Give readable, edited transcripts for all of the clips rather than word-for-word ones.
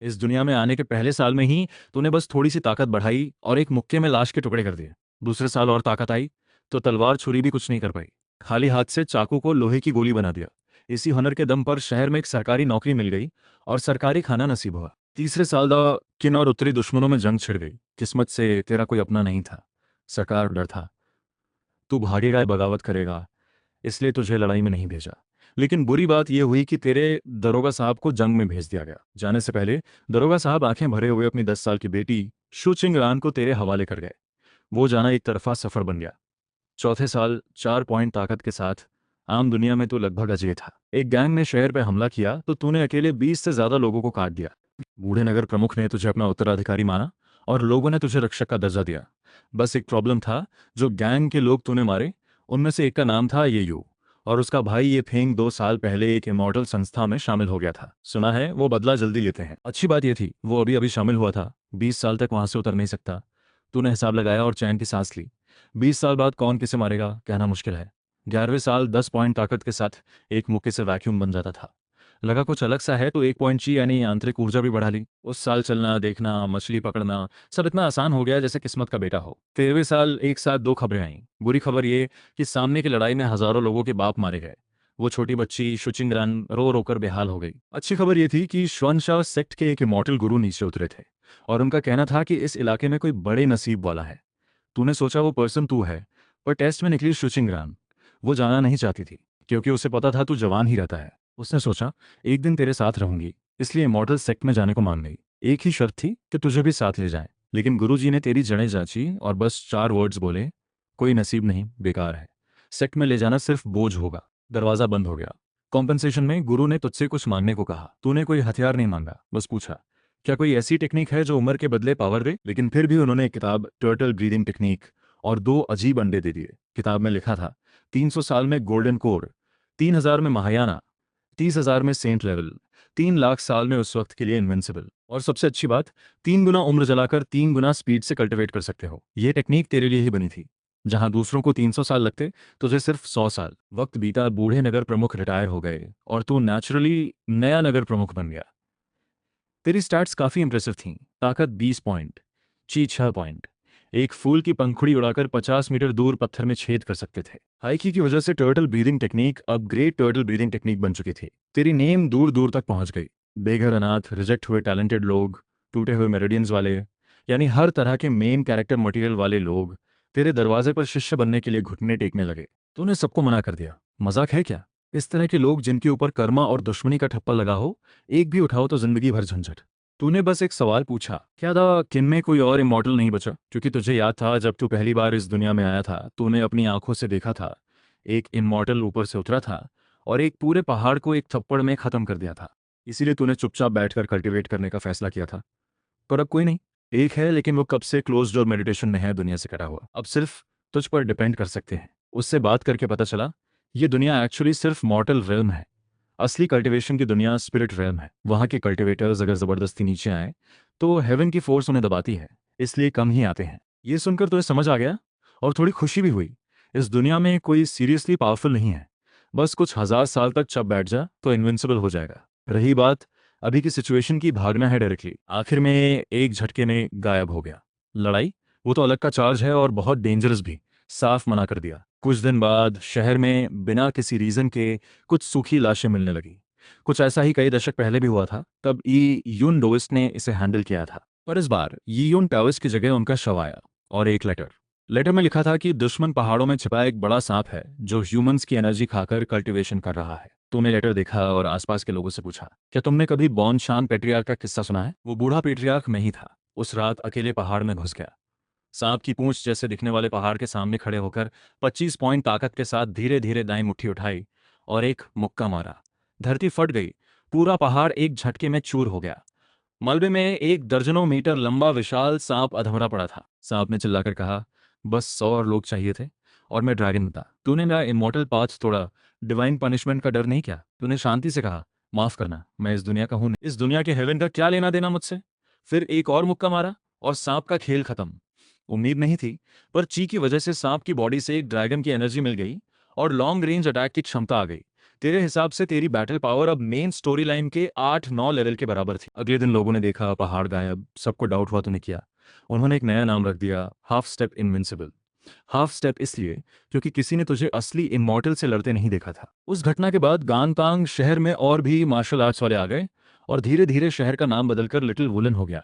इस दुनिया में आने के पहले साल में ही तूने बस थोड़ी सी ताकत बढ़ाई और एक मुक्के में लाश के टुकड़े कर दिए। दूसरे साल और ताकत आई तो तलवार छुरी भी कुछ नहीं कर पाई। खाली हाथ से चाकू को लोहे की गोली बना दिया। इसी हुनर के दम पर शहर में एक सरकारी नौकरी मिल गई और सरकारी खाना नसीब हुआ। तीसरे साल दा किन और उत्तरी दुश्मनों में जंग छिड़ गई। किस्मत से तेरा कोई अपना नहीं था। सरकार डर था तू भागेगा या बगावत करेगा, इसलिए तुझे लड़ाई में नहीं भेजा। लेकिन बुरी बात यह हुई कि तेरे दरोगा साहब को जंग में भेज दिया गया। जाने से पहले दरोगा साहब आंखें भरे हुए अपनी 10 साल की बेटी शु चिंगरान को तेरे हवाले कर गए। वो जाना एक तरफा सफर बन गया। चौथे साल 4 पॉइंट ताकत के साथ आम दुनिया में तो लगभग अजय था। एक गैंग ने शहर पर हमला किया तो तूने अकेले 20 से ज्यादा लोगों को काट दिया। बूढ़े नगर प्रमुख ने तुझे अपना उत्तराधिकारी माना और लोगों ने तुझे रक्षक का दर्जा दिया। बस एक प्रॉब्लम था, जो गैंग के लोग तूने मारे उनमें से एक का नाम था ये यू, और उसका भाई ये फेंग 2 साल पहले एक इमॉर्टल संस्था में शामिल हो गया था। सुना है वो बदला जल्दी लेते हैं। अच्छी बात ये थी वो अभी अभी शामिल हुआ था, 20 साल तक वहां से उतर नहीं सकता। तूने हिसाब लगाया और चैन की सांस ली। 20 साल बाद कौन किसे मारेगा कहना मुश्किल है। 11वें साल 10 पॉइंट ताकत के साथ एक मुक्के से वैक्यूम बन जाता था। लगा कुछ अलग सा है तो 1 पॉइंट ची यानी आंतरिक ऊर्जा भी बढ़ा ली। उस साल चलना देखना मछली पकड़ना सब इतना आसान हो गया जैसे किस्मत का बेटा हो। 13वें साल एक साथ 2 खबरें आईं। बुरी खबर ये कि सामने की लड़ाई में हजारों लोगों के बाप मारे गए। वो छोटी बच्ची शुचिंगरन रो रोकर बेहाल हो गई। अच्छी खबर ये थी कि श्वनशाह सेक्ट के एक इमॉर्टल गुरु नीचे उतरे थे और उनका कहना था कि इस इलाके में कोई बड़े नसीब वाला है। तूने सोचा वो पर्सन तू है, पर टेस्ट में निकली शुचिंगरन। वो जाना नहीं चाहती थी क्योंकि उसे पता था तू जवान ही रहता है। उसने सोचा एक दिन तेरे साथ रहूंगी, इसलिए मॉडल सेक्ट में जाने को मान गई। एक ही शर्त थी कि तुझे भी साथ ले जाए। लेकिन गुरुजी ने तेरी जड़ें जांची और बस 4 वर्ड्स बोले, कोई नसीब नहीं, बेकार है। सेक्ट में ले जाना सिर्फ बोझ होगा। दरवाजा बंद हो गया। कॉम्पनसेशन में गुरु ने तुझसे कुछ मांगने को कहा। तूने कोई हथियार नहीं मांगा, बस पूछा क्या कोई ऐसी टेक्निक है जो उम्र के बदले पावर दे। लेकिन फिर भी उन्होंने एक किताब टर्टल ब्रीदिंग टेक्निक और 2 अजीब अंडे दे दिए। किताब में लिखा था 300 साल में गोल्डन कोर, 3000 में महायाना, 30,000 में सेंट लेवल, 3 लाख साल में उस वक्त के लिए इन्विंसिबल, और सबसे अच्छी बात 3 गुना उम्र जलाकर 3 गुना स्पीड से कल्टिवेट कर सकते हो। ये टेक्निक तेरे लिए ही बनी थी। जहां दूसरों को 300 साल लगते तुझे सिर्फ 100 साल। वक्त बीता, बूढ़े नगर प्रमुख रिटायर हो गए और तू नेचुरली नया नगर प्रमुख बन गया। तेरी स्टैट्स काफी इंप्रेसिव थीं। ताकत 20 पॉइंट, ची 6 पॉइंट, एक फूल की पंखुड़ी उड़ाकर 50 मीटर दूर पत्थर में छेद कर सकते थे। हाइकी की वजह से टर्टल ब्रीदिंग टेक्निक अब ग्रेट टर्टल ब्रीदिंग टेक्निक बन चुकी थी। तेरी नेम दूर दूर तक पहुंच गई। बेघर अनाथ, रिजेक्ट हुए टैलेंटेड लोग, टूटे हुए मेरिडियंस वाले, यानी हर तरह के मेन कैरेक्टर मटेरियल वाले लोग तेरे दरवाजे पर शिष्य बनने के लिए घुटने टेकने लगे। तूने सबको मना कर दिया। मजाक है क्या? इस तरह के लोग जिनके ऊपर कर्मा और दुश्मनी का ठप्पा लगा हो, एक भी उठाओ तो जिंदगी भर झंझट। तूने बस एक सवाल पूछा, क्या था किन में कोई और इमॉर्टल नहीं बचा? क्योंकि तुझे याद था जब तू पहली बार इस दुनिया में आया था तूने अपनी आंखों से देखा था एक इमॉर्टल ऊपर से उतरा था और एक पूरे पहाड़ को एक थप्पड़ में खत्म कर दिया था। इसीलिए तूने चुपचाप बैठकर कल्टीवेट करने का फैसला किया था। पर अब कोई नहीं। एक है, लेकिन वो कब से क्लोज डोर मेडिटेशन में है, दुनिया से कटा हुआ। अब सिर्फ तुझ पर डिपेंड कर सकते हैं। उससे बात करके पता चला ये दुनिया एक्चुअली सिर्फ मॉर्टल रेल्म है। असली कल्टीवेशन की दुनिया स्पिरिट रेल्म है। वहाँ के कल्टीवेटर्स अगर ज़बरदस्ती नीचे आए तो हेवन की फोर्स उन्हें दबाती है, इसलिए कम ही आते हैं। ये सुनकर तो समझ आ गया और थोड़ी खुशी भी हुई। इस दुनिया में कोई सीरियसली पावरफुल नहीं है। बस कुछ हजार साल तक चप बैठ जा तो इन्विंसिबल हो जाएगा। रही बात अभी की सिचुएशन की, भागना है डायरेक्टली। आखिर में एक झटके में गायब हो गया। लड़ाई, वो तो अलग का चार्ज है और बहुत डेंजरस भी। साफ मना कर दिया। कुछ दिन बाद शहर में बिना किसी रीजन के कुछ सूखी लाशें मिलने लगी। कुछ ऐसा ही कई दशक पहले भी हुआ था, तब ई यून डोविस ने इसे हैंडल किया था। पर इस बार यी यून टाविस की जगह उनका शव आया और एक लेटर। लेटर में लिखा था कि दुश्मन पहाड़ों में छिपा एक बड़ा सांप है जो ह्यूमंस की एनर्जी खाकर कल्टीवेशन कर रहा है। तूने लेटर देखा और आसपास के लोगों से पूछा, क्या तुमने कभी बॉन शान पेट्रियार्क का किस्सा सुना है? वो बूढ़ा पेट्रियार्क मैं ही था। उस रात अकेले पहाड़ में घुस गया। सांप की पूंछ जैसे दिखने वाले पहाड़ के सामने खड़े होकर 25 पॉइंट ताकत के साथ धीरे धीरे दाएं मुट्ठी उठाई और एक मुक्का मारा। धरती फट गई। पूरा पहाड़ एक झटके में चूर हो गया। मलबे में एक दर्जनों मीटर लंबा विशाल सांप अधमरा पड़ा था। सांप ने चिल्लाकर कहा, बस 100 और लोग चाहिए थे और मैं ड्रैगन था। तूने मेरा इमोर्टल पाथ तोड़ा। डिवाइन पनिशमेंट का डर नहीं क्या? तूने शांति से कहा, माफ करना, मैं इस दुनिया का हूं नहीं। इस दुनिया के हेवन का क्या लेना देना मुझसे? फिर एक और मुक्का मारा और सांप का खेल खत्म। उम्मीद नहीं थी, पर ची की वजह से सांप की बॉडी से एक ड्रैगन की एनर्जी मिल गई और लॉन्ग रेंज अटैक की क्षमता आ गई। तेरे हिसाब से तेरी बैटल पावर अब मेन स्टोरी लाइन के 8-9 लेवल के बराबर थी। अगले दिन लोगों ने देखा पहाड़ गायब, सबको डाउट हुआ तूने किया। उन्होंने एक नया नाम रख दिया, half step invincible. Half step इसलिए क्योंकि किसी ने तुझे असली इमॉर्टल से लड़ते नहीं देखा था। उस घटना के बाद गानपांग शहर में और भी मार्शल आर्ट्स वाले आ गए और धीरे धीरे शहर का नाम बदलकर लिटिल वुलन हो गया।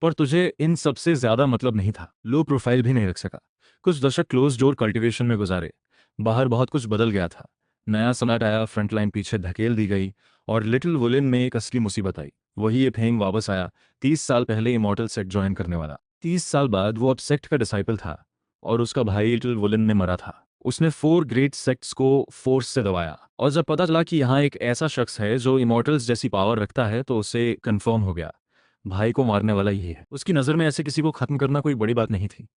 पर तुझे इन सबसे ज्यादा मतलब नहीं था, लो प्रोफाइल भी नहीं रख सका। कुछ दशक क्लोज डोर कल्टीवेशन में गुजारे। बाहर बहुत कुछ बदल गया था। नया सम्राट आया, फ्रंट लाइन पीछे धकेल दी गई और लिटिल वुलन में एक असली मुसीबत आई। वही ये फेंग वापस आया, 30 साल पहले इमॉर्टल सेक्ट ज्वाइन करने वाला। 30 साल बाद वो अब सेक्ट का डिसाइपल था और उसका भाई लिटिल वुलन में मरा था। उसने 4 ग्रेट सेक्ट्स को फोर्स से दबाया और जब पता चला कि यहाँ एक ऐसा शख्स है जो इमॉर्टल्स जैसी पावर रखता है तो उसे कंफर्म हो गया, भाई को मारने वाला यही है। उसकी नज़र में ऐसे किसी को खत्म करना कोई बड़ी बात नहीं थी।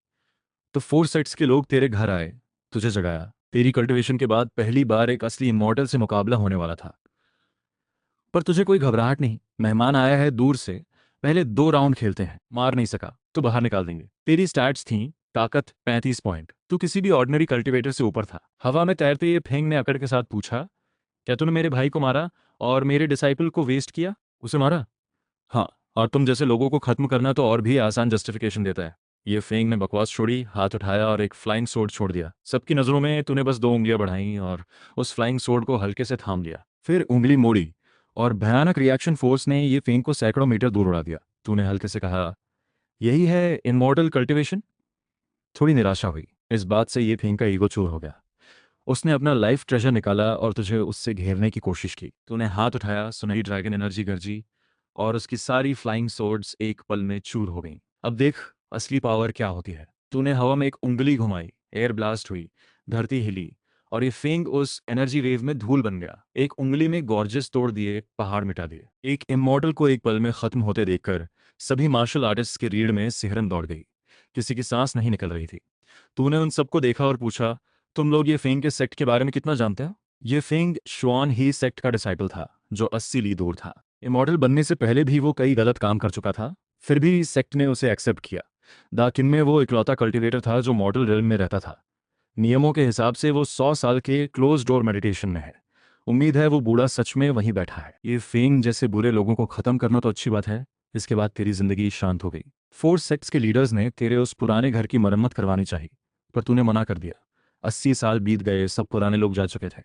तो 4 सेक्ट्स के लोग तेरे घर आए, तुझे जगाया। तेरी कल्टिवेशन के बाद पहली बार एक असली इमॉर्टल से मुकाबला होने वाला था। पर तुझे कोई घबराहट नहीं, मेहमान आया है दूर से, पहले 2 राउंड खेलते हैं, मार नहीं सका तो बाहर निकाल देंगे। तेरी स्टैट्स थी, ताकत 35 पॉइंट, तू किसी भी ऑर्डिनरी कल्टिवेटर से ऊपर था। हवा में तैरते ये फेंग ने अकड़ के साथ पूछा, क्या तूने मेरे भाई को मारा और मेरे डिसाइपल को वेस्ट किया? उसे मारा? हाँ, और तुम जैसे लोगों को खत्म करना तो और भी आसान जस्टिफिकेशन देता है। ये फेंग ने बकवास छोड़ी, हाथ उठाया और एक फ्लाइंग सोर्ड छोड़ दिया। सबकी नजरों में तूने बस 2 उंगलियां बढ़ाई और उस फ्लाइंग सोर्ड को हल्के से थाम लिया। फिर उंगली मोड़ी और भयानक रिएक्शन फोर्स ने ये फेंग को सैकड़ों मीटर दूर उड़ा दिया। तूने हल्के से कहा, यही है इनमॉर्टल कल्टिवेशन? थोड़ी निराशा हुई इस बात से, ये फेंग का ईगो चूर हो गया। उसने अपना लाइफ ट्रेजर निकाला और तुझे उससे घेरने की कोशिश की। तूने हाथ उठाया, सुनहरी ड्रैगन एनर्जी गरजी और उसकी सारी फ्लाइंग सोर्ड्स एक पल में चूर हो गईं। अब देख असली पावर क्या होती है। तूने हवा में एक उंगली घुमाई, एयर ब्लास्ट हुई, धरती हिली और ये फेंग उस एनर्जी वेव में धूल बन गया। एक उंगली में गॉर्जेस तोड़ दिए, पहाड़ मिटा दिए। एक इमॉर्टल को एक पल में खत्म होते देखकर सभी मार्शल आर्टिस्ट के रीढ़ में सिहरन दौड़ गई। किसी की सांस नहीं निकल रही थी। तूने उन सबको देखा और पूछा, तुम लोग ये फेंग के सेक्ट के बारे में कितना जानते हो? ये फेंग श्वान ही सेक्ट का डिसाइपल था जो 80 ली दूर था। इमॉर्टल बनने से पहले भी वो कई गलत काम कर चुका था, फिर भी सेक्ट ने उसे एक्सेप्ट किया। दाकिन में वो इकलौता कल्टिवेटर था जो मॉडल रेल में रहता था। नियमों के हिसाब से वो 100 साल के क्लोज डोर मेडिटेशन में है। उम्मीद है वो बूढ़ा सच में वहीं बैठा है। ये फेंग जैसे बुरे लोगों को खत्म करना तो अच्छी बात है, इसके बाद तेरी जिंदगी शांत हो गई। 4 सेक्ट्स के लीडर्स ने तेरे उस पुराने घर की मरम्मत करवानी चाहिए, पर तूने मना कर दिया। 80 साल बीत गए, सब पुराने लोग जा चुके थे।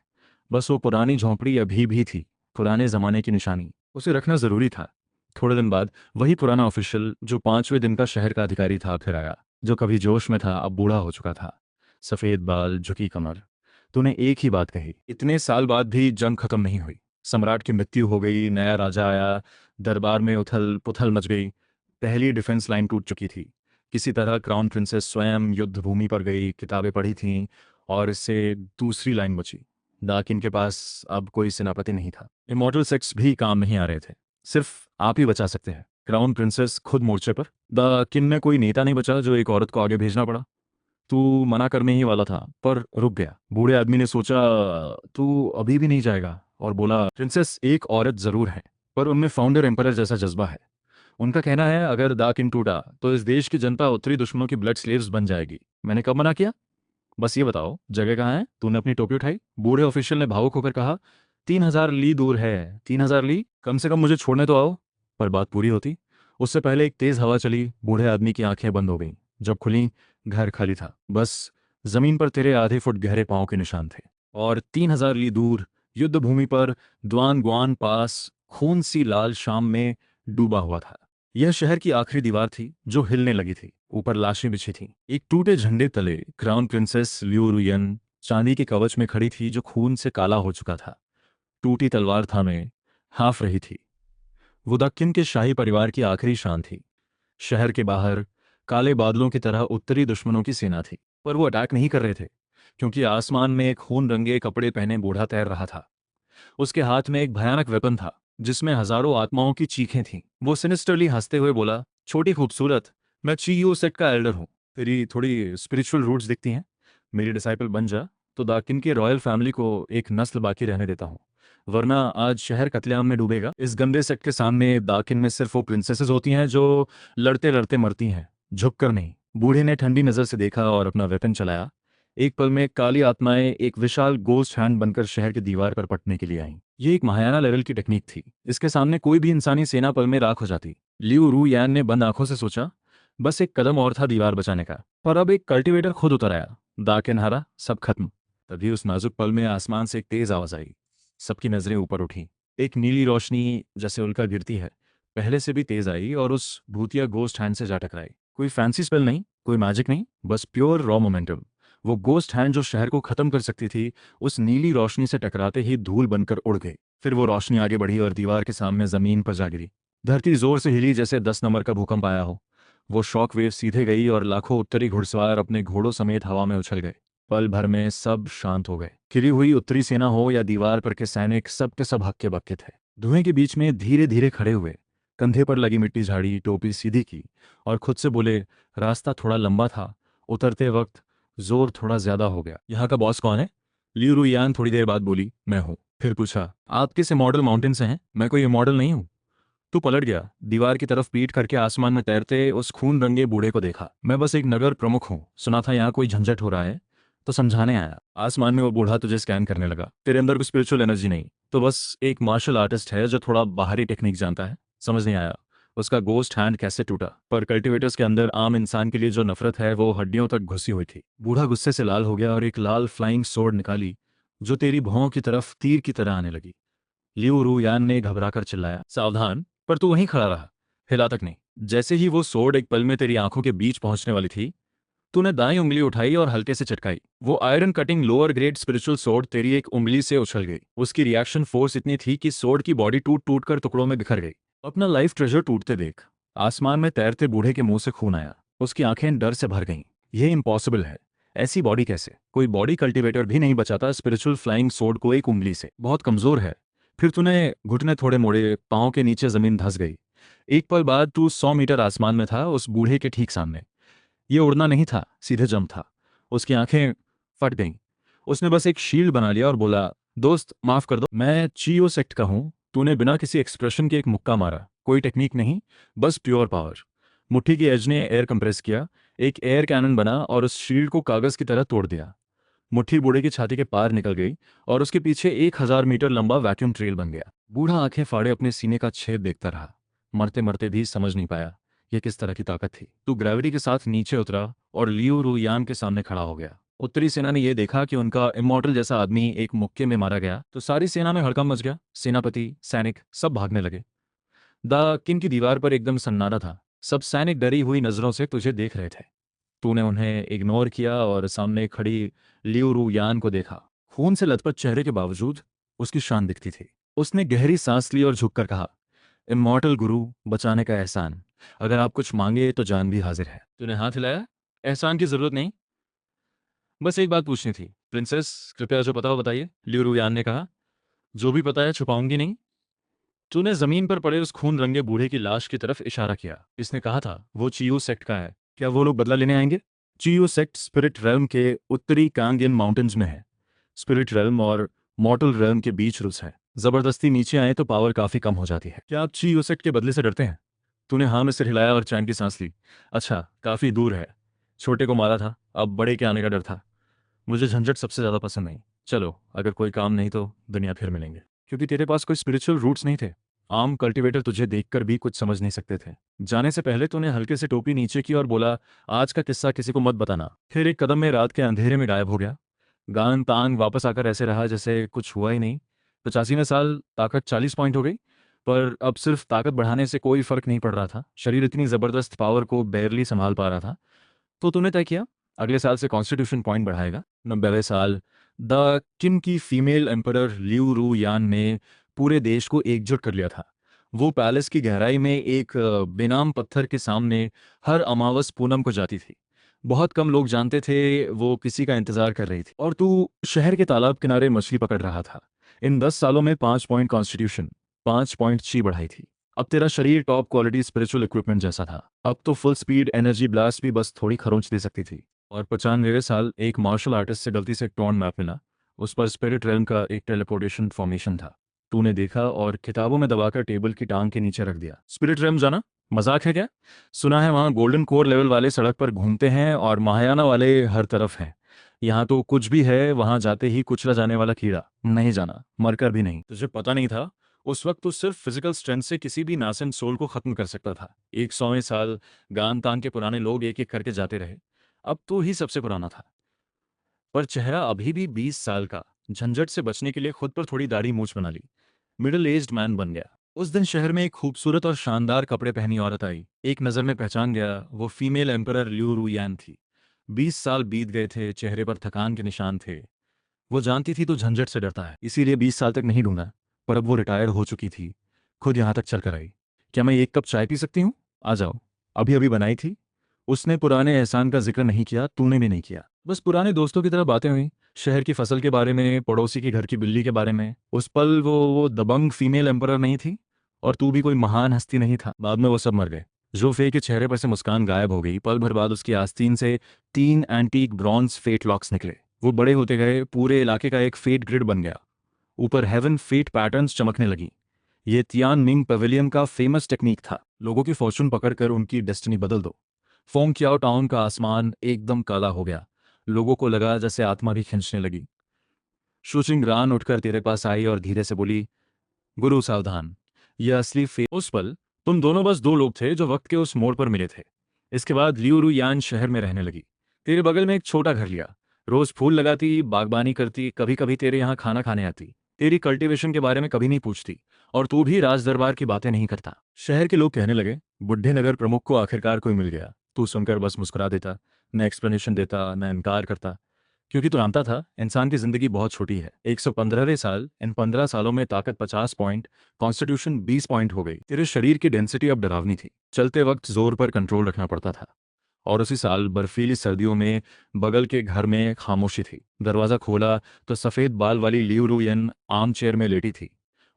बस वो पुरानी झोंपड़ी अभी भी थी, पुराने जमाने की निशानी। उसे रखना जरूरी था। थोड़े दिन बाद वही पुराना ऑफिशियल जो 5वें दिन का शहर का अधिकारी था फिर आया, जो कभी जोश में था अब बूढ़ा हो चुका था। सफेद बाल, झुकी कमर। तूने एक ही बात कही, इतने साल बाद भी जंग खत्म नहीं हुई। सम्राट की मृत्यु हो गई, नया राजा आया, दरबार में उथल पुथल मच गई। पहली डिफेंस लाइन टूट चुकी थी। किसी तरह क्राउन प्रिंसेस स्वयं युद्ध भूमि पर गई, किताबें पढ़ी थीं और इससे दूसरी लाइन बची। दाकिन के पास अब कोई सेनापति नहीं था। इमॉर्टल सेक्स भी काम नहीं आ रहे थे। सिर्फ आप ही बचा सकते हैं। क्राउन प्रिंसेस खुद मोर्चे पर। दाकिन में कोई नेता नहीं बचा जो एक औरत को आगे भेजना पड़ा। तू मना करने ही वाला था पर रुक गया। बूढ़े आदमी ने सोचा तू अभी भी नहीं जाएगा और बोला, प्रिंसेस एक औरत जरूर है पर उनमें फाउंडर एम्परर जैसा जज्बा है। उनका कहना है अगर दाकिन टूटा तो इस देश की जनता उत्तरी दुश्मनों की ब्लड स्लेव्स बन जाएगी। मैंने कब मना किया? बस ये बताओ जगह कहाँ है? तूने अपनी टोपी उठाई। बूढ़े ऑफिशियल ने भावुक होकर कहा, 3000 ली दूर है। 3000 ली? कम से कम मुझे छोड़ने तो आओ। पर बात पूरी होती उससे पहले एक तेज हवा चली। बूढ़े आदमी की आंखें बंद हो गईं। जब खुली, घर खाली था। बस जमीन पर तेरे आधे फुट गहरे पांव के निशान थे। और 3000 ली दूर युद्ध भूमि पर द्वान ग्वान पास खून सी लाल शाम में डूबा हुआ था। यह शहर की आखिरी दीवार थी जो हिलने लगी थी। ऊपर लाशें बिछी थीं। एक टूटे झंडे तले क्राउन प्रिंसेस लियू रुयन चांदी के कवच में खड़ी थी जो खून से काला हो चुका था। टूटी तलवार थामे हाँफ रही थी। वो दक्कन के शाही परिवार की आखिरी शान थी। शहर के बाहर काले बादलों की तरह उत्तरी दुश्मनों की सेना थी, पर वो अटैक नहीं कर रहे थे क्योंकि आसमान में एक खून रंगे कपड़े पहने बूढ़ा तैर रहा था। उसके हाथ में एक भयानक वेपन था जिसमें हजारों आत्माओं की चीखें थीं। वो सिनिस्टरली हंसते हुए बोला, छोटी खूबसूरत, मैं चीयू सेट का एल्डर हूँ। तेरी थोड़ी स्पिरिचुअल रूट्स दिखती हैं। मेरी डिसाइपल बन जा तो दाकिन की रॉयल फैमिली को एक नस्ल बाकी रहने देता हूँ, वरना आज शहर कत्लेआम में डूबेगा। इस गंदे सेट के सामने दाकिन में सिर्फ वो प्रिंसेसेस होती हैं जो लड़ते लड़ते मरती हैं, झुककर नहीं। बूढ़े ने ठंडी नजर से देखा और अपना वेपन चलाया। एक पल में काली आत्माएं एक विशाल गोस्ट हैंड बनकर शहर की दीवार पर पटने के लिए आईं। ये एक महायाना लेवल की टेक्निक थी। इसके सामने कोई भी इंसानी सेना पल में राख हो जाती। लिऊ रू यान ने बंद आंखों से सोचा, बस एक कदम और था दीवार बचाने का। पर अब एक कल्टीवेटर खुद उतर आया। दाके नहारा, सब खत्म। तभी उस नाजुक पल में आसमान से एक तेज आवाज आई। सबकी नजरें ऊपर उठी। एक नीली रोशनी जैसे उल्का गिरती है, पहले से भी तेज आई और उस भूतिया गोस्ट हैंड से जा टकराई। कोई फैंसी स्पेल नहीं, कोई मैजिक नहीं, बस प्योर रॉ मोमेंटम। वो गोस्ट हैंड जो शहर को खत्म कर सकती थी, उस नीली रोशनी से टकराते ही धूल बनकर उड़ गई। फिर वो रोशनी आगे बढ़ी और दीवार के सामने जमीन पर जा गिरी। धरती जोर से हिली जैसे 10 नंबर का भूकंप आया हो। वो शॉक वेव सीधे गई और लाखों उत्तरी घुड़सवार अपने घोड़ों समेत हवा में उछल गए। पल भर में सब शांत हो गए। खिली हुई उत्तरी सेना हो या दीवार पर के सैनिक, सब के सब हक्के बक्के थे। धुएं के बीच में धीरे धीरे खड़े हुए, कंधे पर लगी मिट्टी झाड़ी, टोपी सीधी की और खुद से बोले, रास्ता थोड़ा लंबा था, उतरते वक्त जोर थोड़ा ज्यादा हो गया। यहाँ का बॉस कौन है? लियू रुयान थोड़ी देर बाद बोली, मैं हूँ। फिर पूछा, आप किस मॉडल माउंटेन से हैं? मैं कोई मॉडल नहीं हूँ। तू पलट गया, दीवार की तरफ पीठ करके आसमान में तैरते उस खून रंगे बूढ़े को देखा। मैं बस एक नगर प्रमुख हूँ, सुना था यहाँ कोई झंझट हो रहा है तो समझाने आया। आसमान में वो बूढ़ा तुझे स्कैन करने लगा। तेरे अंदर कोई स्पिरिचुअल एनर्जी नहीं, तो बस एक मार्शल आर्टिस्ट है जो थोड़ा बाहरी टेक्निक जानता है। समझ नहीं आया उसका गोस्ट हैंड कैसे टूटा, पर कल्टीवेटर्स के अंदर आम इंसान के लिए जो नफरत है वो हड्डियों तक घुसी हुई थी। बूढ़ा गुस्से से लाल हो गया और एक लाल फ्लाइंग सोर्ड निकाली जो तेरी भौं की तरफ तीर की तरह आने लगी। लिऊ रुयान ने घबराकर चिल्लाया, सावधान! पर तू वहीं खड़ा रहा, हिला तक नहीं। जैसे ही वो सोर्ड एक पल में तेरी आंखों के बीच पहुंचने वाली थी, तूने दाईं उंगली उठाई और हल्के से चटकाई। वो iron cutting lower grade spiritual sword तेरी एक उंगली से उछल गई। उसकी रिएक्शन फोर्स इतनी थी कि सोर्ड की बॉडी टूट टूट कर टुकड़ों में बिखर गई। अपना लाइफ ट्रेजर टूटते देख आसमान में तैरते बूढ़े के मुंह से खून आया। उसकी आंखें डर से भर गईं। यह इम्पॉसिबल है। ऐसी बॉडी कैसे? कोई बॉडी कल्टीवेटर भी नहीं बचाता स्पिरिचुअल फ्लाइंग सोर्ड को एक उंगली से। बहुत कमजोर है। फिर तूने घुटने थोड़े मोड़े, पाँव के नीचे जमीन धंस गई। एक पल बाद तू 100 मीटर आसमान में था, उस बूढ़े के ठीक सामने। ये उड़ना नहीं था, सीधे जंप था। उसकी आंखें फट गईं। उसने बस एक शील्ड बना लिया और बोला, दोस्त माफ कर दो, मैं चीओ सेक्ट का हूं। तूने बिना किसी एक्सप्रेशन के एक मुक्का मारा। कोई टेक्निक नहीं, बस प्योर पावर। मुट्ठी की एज ने एयर कंप्रेस किया, एक एयर कैनन बना और उस शील्ड को कागज की तरह तोड़ दिया। मुट्ठी बूढ़े की छाती के पार निकल गई और उसके पीछे 1000 मीटर लंबा वैक्यूम ट्रेल बन गया। बूढ़ा आंखें फाड़े अपने सीने का छेद देखता रहा। मरते मरते भी समझ नहीं पाया यह किस तरह की ताकत थी। तू ग्रेविटी के साथ नीचे उतरा और लियू रुयान के सामने खड़ा हो गया। उत्तरी सेना ने यह देखा कि उनका इमॉर्टल जैसा आदमी एक मुक्के में मारा गया तो सारी सेना में हड़कंप मच गया। सेनापति, सैनिक सब भागने लगे। द किन की दीवार पर एकदम सन्नाटा था। सब सैनिक डरी हुई नजरों से तुझे देख रहे थे। तूने उन्हें इग्नोर किया और सामने खड़ी लियू रुयान को देखा। खून से लथपथ चेहरे के बावजूद उसकी शान दिखती थी। उसने गहरी सांस ली और झुककर कहा, इमॉर्टल गुरु, बचाने का एहसान। अगर आप कुछ मांगे तो जान भी हाजिर है। तूने हाथ हिलाया। एहसान की जरूरत नहीं, बस एक बात पूछनी थी। प्रिंसेस, कृपया जो पता हो बताइए, लियू रुयान ने कहा। जो भी पता है छुपाऊंगी नहीं। तूने जमीन पर पड़े उस खून रंगे बूढ़े की लाश की तरफ इशारा किया। इसने कहा था वो चियू सेक्ट का है। क्या वो लोग बदला लेने आएंगे? चियू सेक्ट स्पिरिट रेल्म के उत्तरी कांगियन माउंटेन्स में है। स्पिरिट रेल्म और मॉर्टल रेल्म के बीच रुस है। जबरदस्ती नीचे आए तो पावर काफी कम हो जाती है। क्या आप चियू सेक्ट के बदले से डरते हैं? तूने हाँ में सिर हिलाया और चैन की सांस ली। अच्छा, काफी दूर है। छोटे को मारा था, अब बड़े के आने का डर था। मुझे झंझट सबसे ज्यादा पसंद नहीं। चलो, अगर कोई काम नहीं तो दुनिया फिर मिलेंगे। क्योंकि तेरे पास कोई स्पिरिचुअल रूट्स नहीं थे। आम कल्टीवेटर तुझे देखकर भी कुछ समझ नहीं सकते थे। जाने से पहले तूने हल्के से टोपी नीचे की और बोला, आज का किस्सा किसी को मत बताना। फिर एक कदम में रात के अंधेरे में गायब हो गया। गान तांग वापस आकर ऐसे रहा जैसे कुछ हुआ ही नहीं। 85वें साल ताकत 40 पॉइंट हो गई, पर अब सिर्फ ताकत बढ़ाने से कोई फर्क नहीं पड़ रहा था। शरीर इतनी जबरदस्त पावर को बैरली संभाल पा रहा था। तो तूने तय किया अगले साल से कॉन्स्टिट्यूशन पॉइंट बढ़ाएगा। 90वें साल द किम की फीमेल एम्परर लियू रु यान ने पूरे देश को एकजुट कर लिया था। वो पैलेस की गहराई में एक बेनाम पत्थर के सामने हर अमावस पूनम को जाती थी। बहुत कम लोग जानते थे वो किसी का इंतजार कर रही थी। और तू शहर के तालाब किनारे मछली पकड़ रहा था। इन 10 सालों में 5 पॉइंट कॉन्स्टिट्यूशन, 5 पॉइंट ची बढ़ाई थी। अब तेरा शरीर टॉप क्वालिटी स्पिरिचुअल इक्विपमेंट जैसा था। अब तो फुल स्पीड एनर्जी ब्लास्ट भी बस थोड़ी खरोंच दे सकती थी। और 95वें साल एक मार्शल आर्टिस्ट से गलती से एक टॉर्न मैप मिला। उस पर स्पिरिट रेल्म का एक टेलीपोर्टेशन फॉर्मेशन था। तूने देखा और किताबों में दबाकर टेबल की टांग के नीचे रख दिया। स्पिरिट रेल्म जाना मजाक है क्या? सुना है वहाँ गोल्डन कोर लेवल वाले सड़क पर घूमते हैं और महायाना वाले हर तरफ हैं। यहाँ तो कुछ भी है, वहां जाते ही कुचला जाने वाला कीड़ा। नहीं जाना, मरकर भी नहीं। तुझे पता नहीं था उस वक्त तू सिर्फ फिजिकल स्ट्रेंथ से किसी भी नासेंट सोल को खत्म कर सकता था। 100वें साल गान तान के पुराने लोग एक एक करके जाते रहे, अब तू ही सबसे पुराना था। पर चेहरा अभी भी 20 साल का। झंझट से बचने के लिए खुद पर थोड़ी दाढ़ी मूछ बना ली, मिडिल एज्ड मैन बन गया। उस दिन शहर में एक खूबसूरत और शानदार कपड़े पहनी औरत आई। एक नजर में पहचान गया, वो फीमेल एम्परर ल्यू रुयान थी। 20 साल बीत गए थे, चेहरे पर थकान के निशान थे। वो जानती थी तो झंझट से डरता है, इसीलिए 20 साल तक नहीं ढूंढा। पर अब वो रिटायर हो चुकी थी, खुद यहाँ तक चल कर आई। क्या मैं एक कप चाय पी सकती हूँ? आ जाओ, अभी अभी बनाई थी। उसने पुराने एहसान का जिक्र नहीं किया, तूने भी नहीं किया। बस पुराने दोस्तों की तरह बातें हुई, शहर की फसल के बारे में, पड़ोसी के घर की बिल्ली के बारे में। उस पल वो दबंग फीमेल एम्परर नहीं थी, और तू भी कोई महान हस्ती नहीं था। बाद में वो सब मर गए। जोफे के चेहरे पर से मुस्कान गायब हो गई। पल भर बाद उसकी आस्तीन से 3 एंटीक ब्रॉन्ज फेट लॉक्स निकले। वो बड़े होते गए, पूरे इलाके का एक फेट ग्रिड बन गया। ऊपर हेवन फेट पैटर्न्स चमकने लगी। ये तियान मिंग पवेलियन का फेमस टेक्निक था, लोगों की फॉर्चून पकड़कर उनकी डेस्टिनी बदल दो। फोंग क्याओ टाउन का आसमान एकदम काला हो गया। लोगों को लगा जैसे आत्मा भी खींचने लगी। शुचिंग रान उठकर तेरे पास आई और धीरे से बोली, गुरु सावधान, यह असली फे। उस पल तुम दोनों बस दो लोग थे जो वक्त के उस मोड़ पर मिले थे। इसके बाद लियू रु यान शहर में रहने लगी। तेरे बगल में एक छोटा घर लिया, रोज फूल लगाती, बागबानी करती, कभी कभी तेरे यहाँ खाना खाने आती। तेरी कल्टीवेशन के बारे में कभी नहीं पूछती, और तू भी राज दरबार की बातें नहीं करता। शहर के लोग कहने लगे, बुढ़े नगर प्रमुख को आखिरकार कोई मिल गया। तू सुनकर बस मुस्कुरा देता, न एक्सप्लेनेशन देता, न इनकार करता, क्योंकि तू जानता था इंसान की जिंदगी बहुत छोटी है। 115वें साल, इन 15 सालों में ताकत 50 पॉइंट, कॉन्स्टिट्यूशन 20 पॉइंट हो गई। तेरे शरीर की डेंसिटी अब डरावनी थी, चलते वक्त जोर पर कंट्रोल रखना पड़ता था। और उसी साल बर्फीली सर्दियों में बगल के घर में खामोशी थी। दरवाजा खोला तो सफेद बाल वाली लियू रुयन आर्म चेयर में लेटी थी,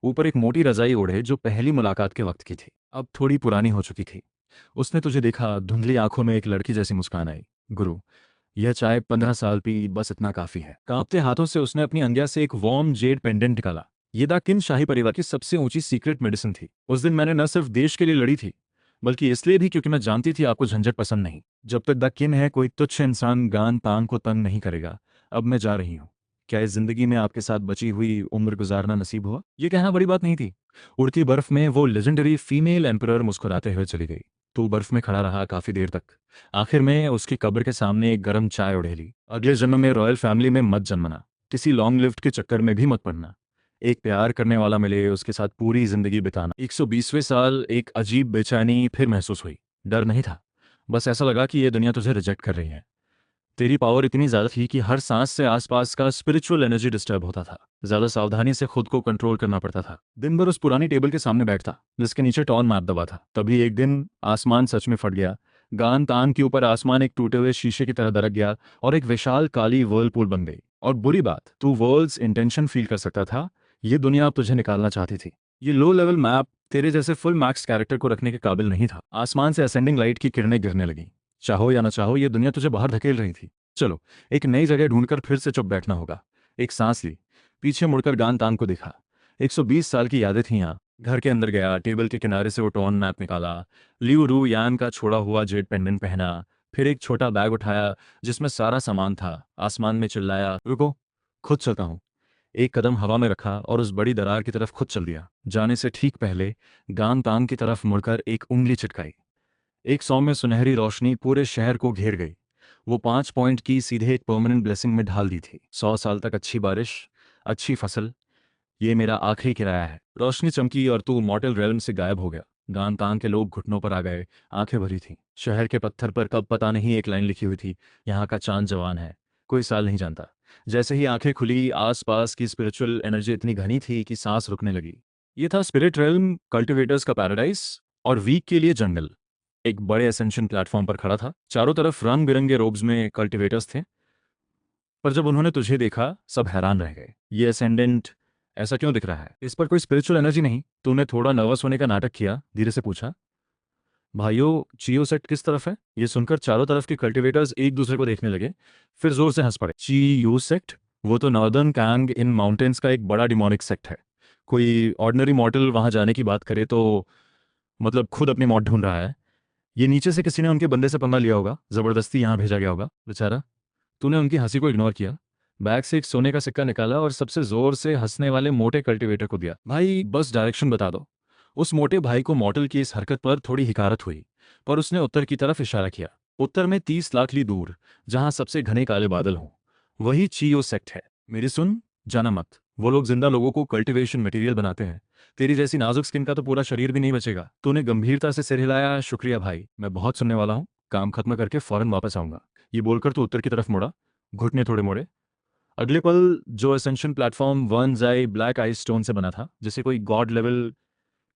ऊपर एक मोटी रजाई ओढ़े, जो पहली मुलाकात के वक्त की थी, अब थोड़ी पुरानी हो चुकी थी। उसने तुझे देखा, धुंधली आंखों में एक लड़की जैसी मुस्कान आई। गुरु, यह चाय 15 साल पी, बस इतना काफी है। कांपते हाथों से उसने अपनी अंगिया से एक वार्म जेड पेंडेंट निकाला। ये दा किन शाही परिवार की सबसे ऊंची सीक्रेट मेडिसिन थी। उस दिन मैंने न सिर्फ देश के लिए लड़ी थी, बल्कि इसलिए भी क्योंकि मैं जानती थी आपको झंझट पसंद नहीं। जब तक द किन है, कोई तुच्छ इंसान गान तांग को तंग नहीं करेगा। अब मैं जा रही हूँ। क्या इस जिंदगी में आपके साथ बची हुई उम्र गुजारना नसीब हुआ? ये कहना बड़ी बात नहीं थी। उड़ती बर्फ में वो लेजेंडरी फीमेल एम्परर मुस्कुराते हुए चली गई। तू बर्फ में खड़ा रहा काफी देर तक। आखिर में उसकी कब्र के सामने एक गर्म चाय उड़ेली। अगले जन्म में रॉयल फैमिली में मत जन्मना, किसी लॉन्ग लिफ्ट के चक्कर में भी मत पड़ना। एक प्यार करने वाला मिले, उसके साथ पूरी जिंदगी बिताना। 120वें साल एक अजीब बेचैनी फिर महसूस हुई। डर नहीं था, बस ऐसा लगा कि यह दुनिया तुझे रिजेक्ट कर रही है। तेरी पावर इतनी ज्यादा थी कि हर सांस से आसपास का स्पिरिचुअल एनर्जी डिस्टर्ब होता था। ज्यादा सावधानी से खुद को कंट्रोल करना पड़ता था। दिन भर उस पुरानी टेबल के सामने बैठता, जिसके नीचे टॉन मैप दबा था। तभी एक दिन आसमान सच में फट गया। गान तान के ऊपर आसमान एक टूटे हुए शीशे की तरह दरक गया, और एक विशाल काली वर्लपूल बन गई। और बुरी बात, तू वर्ल्ड्स इंटेंशन फील कर सकता था। ये दुनिया अब तुझे निकालना चाहती थी। ये लो लेवल मैप तेरे जैसे फुल मैक्स कैरेक्टर को रखने के काबिल नहीं था। आसमान से असेंडिंग लाइट की किरणें गिरने लगी। चाहो या ना चाहो, ये दुनिया तुझे बाहर धकेल रही थी। चलो, एक नई जगह ढूंढकर फिर से चुप बैठना होगा। एक सांस ली, पीछे मुड़कर गान तान को देखा। 120 साल की यादें थी यहाँ। घर के अंदर गया, टेबल के किनारे से वो टॉन मैप निकाला, लियू रू यान का छोड़ा हुआ जेड पेंडेंट पहना, फिर एक छोटा बैग उठाया जिसमें सारा सामान था। आसमान में चिल्लाया, रुको, खुद चलता हूँ। एक कदम हवा में रखा और उस बड़ी दरार की तरफ खुद चल दिया। जाने से ठीक पहले गान तान की तरफ मुड़कर एक उंगली चिटकाई। एक सौम्य सुनहरी रोशनी पूरे शहर को घेर गई। वो 5 पॉइंट की सीधे एक परमानेंट ब्लेसिंग में ढाल दी थी। 100 साल तक अच्छी बारिश, अच्छी फसल, ये मेरा आखिरी किराया है। रोशनी चमकी और तू मॉर्टल रेलम से गायब हो गया। गान तान के लोग घुटनों पर आ गए, आंखें भरी थीं। शहर के पत्थर पर कब पता नहीं एक लाइन लिखी हुई थी, यहाँ का चांद जवान है, कोई साल नहीं जानता। जैसे ही आंखें खुली, आसपास की स्पिरिचुअल एनर्जी इतनी घनी थी कि सांस रुकने लगी। ये था स्पिरिट रेलम, कल्टिवेटर्स का पैराडाइज, और वीक के लिए जंगल। एक बड़े असेंशन प्लेटफॉर्म पर खड़ा था, चारों तरफ रंग बिरंगे रोब्स में कल्टिवेटर्स थे। पर जब उन्होंने तुझे देखा, सब हैरान रह गए। ये असेंडेंट ऐसा क्यों दिख रहा है? इस पर कोई स्पिरिचुअल एनर्जी नहीं? तूने थोड़ा नर्वस होने का नाटक किया, धीरे से पूछा। भाइयों, चियो सेट किस तरफ है? ये सुनकर चारों तरफ के कल्टिवेटर्स एक दूसरे को देखने लगे, फिर जोर से हंस पड़े। चियो सेक्ट? वो तो नॉर्दर्न कांग इन माउंटेन्स का एक बड़ा डिमोनिक सेक्ट है। कोई ऑर्डिनरी मॉर्टल वहां जाने की बात करे तो मतलब खुद अपनी मौत ढूंढ रहा है। ये नीचे से किसी ने उनके बंदे से पंगा लिया होगा, जबरदस्ती यहाँ भेजा गया होगा बेचारा। तूने उनकी हंसी को इग्नोर किया, बैग से एक सोने का सिक्का निकाला और सबसे जोर से हंसने वाले मोटे कल्टीवेटर को दिया। भाई बस डायरेक्शन बता दो। उस मोटे भाई को मॉडल की इस हरकत पर थोड़ी हिकारत हुई, पर उसने उत्तर की तरफ इशारा किया। उत्तर में 30 लाख ली दूर, जहां सबसे घने काले बादल हों, वही चीयो सेक्ट है। मेरी सुन, जाना मत। वो लोग जिंदा लोगों को कल्टीवेशन मटेरियल बनाते हैं। तेरी जैसी नाजुक स्किन का तो पूरा शरीर भी नहीं बचेगा। तूने गंभीरता से सिर हिलाया। शुक्रिया भाई, मैं बहुत सुनने वाला हूँ। काम खत्म करके फौरन वापस आऊंगा। ये बोलकर तू उत्तर की तरफ मुड़ा, घुटने थोड़े मोड़े। अगले पल जो असेंशन प्लेटफॉर्म वन जाई ब्लैक आइस स्टोन से बना था, जिसे कोई गॉड लेवल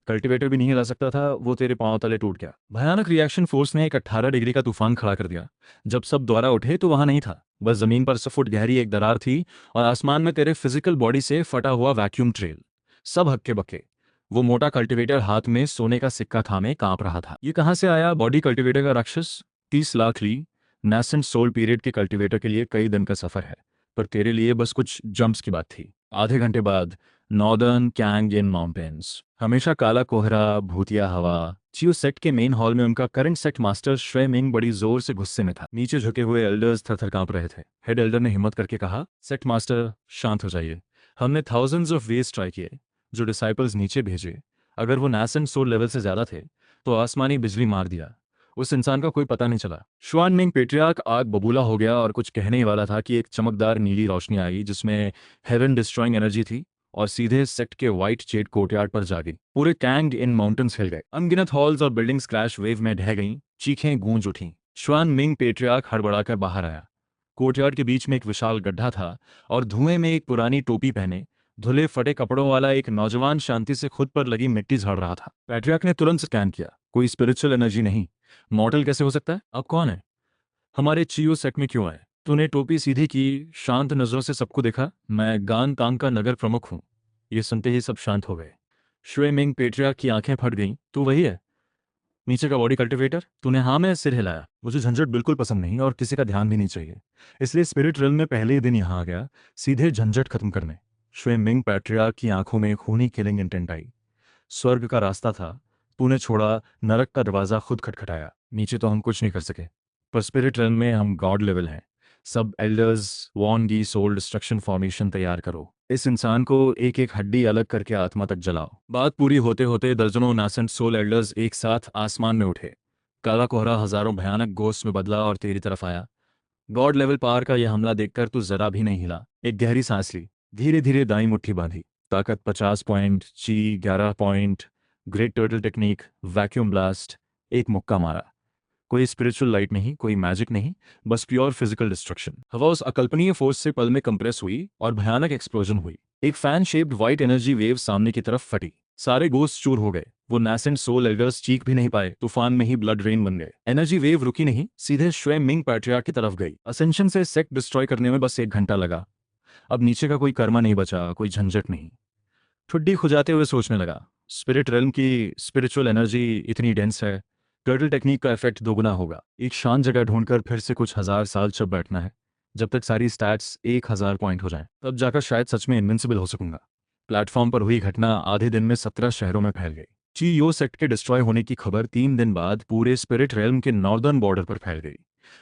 कल्टीवेटर भी नहीं हिला सकता था, वो तेरे पांव तले टूट गया। भयानक रिएक्शन फोर्स ने एक 18 डिग्री का तूफान खड़ा कर दिया। जब सब दोबारा उठे तो वहां नहीं था, बस जमीन पर 100 फुट गहरी एक दरार थी और आसमान में तेरे फिजिकल बॉडी से फटा हुआ वैक्यूम ट्रेल। सब हक्के बक्के। वो मोटा कल्टीवेटर हाथ में सोने का सिक्का थामे कांप रहा था। ये कहां से आया बॉडी कल्टीवेटर का राक्षस? 30 लाख ली नेसेंट सोल पीरियड के कल्टीवेटर के लिए कई दिन का सफर है, पर तेरे लिए बस कुछ जंप्स की बात थी। आधे घंटे बाद नॉर्दर्न कैंगयन माउंटेन्स। हमेशा काला कोहरा, भूतिया हवा। चियो सेट के मेन हॉल में उनका करंट सेट मास्टर श्वे मिंग बड़ी जोर से गुस्से में था। नीचे झुके हुए एल्डर्स थरथर कांप रहे थे। हेड एल्डर ने हिम्मत करके कहा, सेट मास्टर शांत हो जाइए। हमने थाउजेंड्स ऑफ वेज ट्राई किए, जो डिसाइपल्स नीचे भेजे। अगर वो नेसेंट सोल लेवल से ज्यादा थे तो आसमानी बिजली मार दिया। उस इंसान का कोई पता नहीं चला। शुआन मिंग पेट्रियार्क आग बबूला हो गया और कुछ कहने ही वाला था कि एक चमकदार नीली रोशनी आई जिसमें हेवन डिस्ट्रॉइंग एनर्जी थी और सीधे सेक्ट के व्हाइट जेड कोर्टयार्ड पर जा गई। पूरे कैंग इन माउंटेन्स हिल गए। अनगिनत हॉल्स और बिल्डिंग्स क्रैश वेव में ढह गईं। चीखें गूंज उठीं। शुआन मिंग पेट्रियार्क हड़बड़ाकर बाहर आया। कोर्टयार्ड के बीच में एक विशाल गड्ढा था और धुएं में एक पुरानी टोपी पहने धुले फटे कपड़ों वाला एक नौजवान शांति से खुद पर लगी मिट्टी झाड़ रहा था। पैट्रियार्क ने तुरंत स्कैन किया। कोई स्पिरिचुअल एनर्जी नहीं। मॉडल कैसे हो सकता है? अब कौन है? हमारे चियो सेट में क्यों आए? तूने टोपी सीधी की, शांत नजरों से सबको देखा। मैं गान तांग का नगर प्रमुख हूँ। ये सुनते ही सब शांत हो गए। श्वे मिंग पेट्रियार्क की आंखें फट गईं। तू वही है, नीचे का बॉडी कल्टीवेटर? तूने हाँ में सिर हिलाया। मुझे झंझट बिल्कुल पसंद नहीं और किसी का ध्यान भी नहीं चाहिए, इसलिए स्पिरिट रिल्म में पहले ही दिन यहाँ आ गया, सीधे झंझट खत्म करने। श्वे मिंग पैट्रियार्क की आंखों में खूनी किलिंग इंटेंट आई। स्वर्ग का रास्ता था, तूने छोड़ा। नरक का दरवाजा खुद खटखटाया। नीचे तो हम कुछ नहीं कर सके, पर स्पिरिट रिल्म में हम गॉड लेवल हैं। सब elders won the soul destruction formation तैयार करो। इस इंसान को एक एक हड्डी अलग करके आत्मा तक जलाओ। बात पूरी होते होते दर्जनों नासेंट सोल एल्डर्स एक साथ आसमान में उठे। काला कोहरा हजारों भयानक गोश्त में बदला और तेरी तरफ आया। गॉड लेवल पावर का यह हमला देखकर तू जरा भी नहीं हिला। एक गहरी सांस ली, धीरे धीरे दाई मुट्ठी बांधी। ताकत 50 पॉइंट, ची 11 point, great turtle technique, vacuum blast. एक मुक्का मारा। कोई स्पिरिचुअल लाइट नहीं, कोई मैजिक नहीं, बस प्योर फिजिकल डिस्ट्रक्शन। हवा उस अकल्पनीय फोर्स से पल में कंप्रेस हुई और भयानक एक्सप्लोजन हुई। एक fan shaped white energy wave सामने की तरफ फटी। सारे गोस्ट चूर हो गए। वो नेसेंट सोल एल्डर्स चीख भी नहीं पाए। तूफान में ही ब्लड रेन बन गए। एनर्जी वेव रुकी नहीं, सीधे श्वे मिंग पैट्रियार्क की तरफ गई। असेंशन से सेक्ट डिस्ट्रॉय करने में बस 1 घंटा लगा। अब नीचे का कोई कर्मा नहीं बचा, कोई झंझट नहीं। ठुड्डी खुजाते हुए सोचने लगा, स्पिरिट रेल्म की स्पिरिचुअल एनर्जी इतनी डेंस है, टर्टल टेक्निक का इफेक्ट दोगुना होगा। एक शांत जगह ढूंढकर फिर से कुछ हजार साल चुप बैठना है, जब तक सारी स्टैट्स 1000 पॉइंट हो जाएं, तब जाकर शायद सच में इनविंसिबल हो सकूंगा। प्लेटफॉर्म पर हुई घटना आधे दिन में 17 शहरों में फैल गई। ची यो सेक्ट के डिस्ट्रॉय होने की खबर 3 दिन बाद पूरे स्पिरिट रेल्म के नॉर्दर्न बॉर्डर पर फैल गई।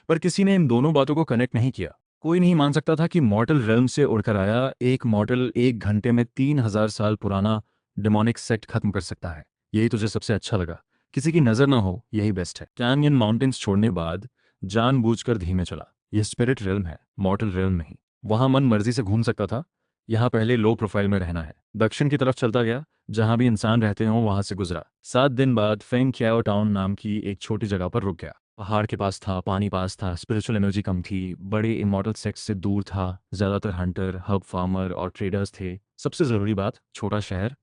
पर किसी ने इन दोनों बातों को कनेक्ट नहीं किया। कोई नहीं मान सकता था कि मॉर्टल रेल्म से उड़कर आया एक मॉर्टल 1 घंटे में 3000 साल पुराना डिमोनिक सेक्ट खत्म कर सकता है। यही तुझे सबसे अच्छा लगा? किसी की नजर ना हो, यही बेस्ट है। कैंयन माउंटेन्स छोड़ने बाद जानबूझकर धीमे चला। यह स्पिरिट रेल्म है, मॉर्टल रेल्म नहीं। वहां मन मर्जी से घूम सकता था, यहाँ पहले लो प्रोफाइल में रहना है। दक्षिण की तरफ चलता गया, जहां भी इंसान रहते हों वहां से गुजरा। 7 दिन बाद फेंग क्याओ टाउन नाम की एक छोटी जगह पर रुक गया। पहाड़ के पास था, पानी पास था, स्पिरिचुअल एनर्जी कम थी, बड़े इमॉर्टल सेक्स से दूर था, ज्यादातर हंटर, हब फार्मर और ट्रेडर्स थे। सबसे जरूरी बात, छोटा शहर,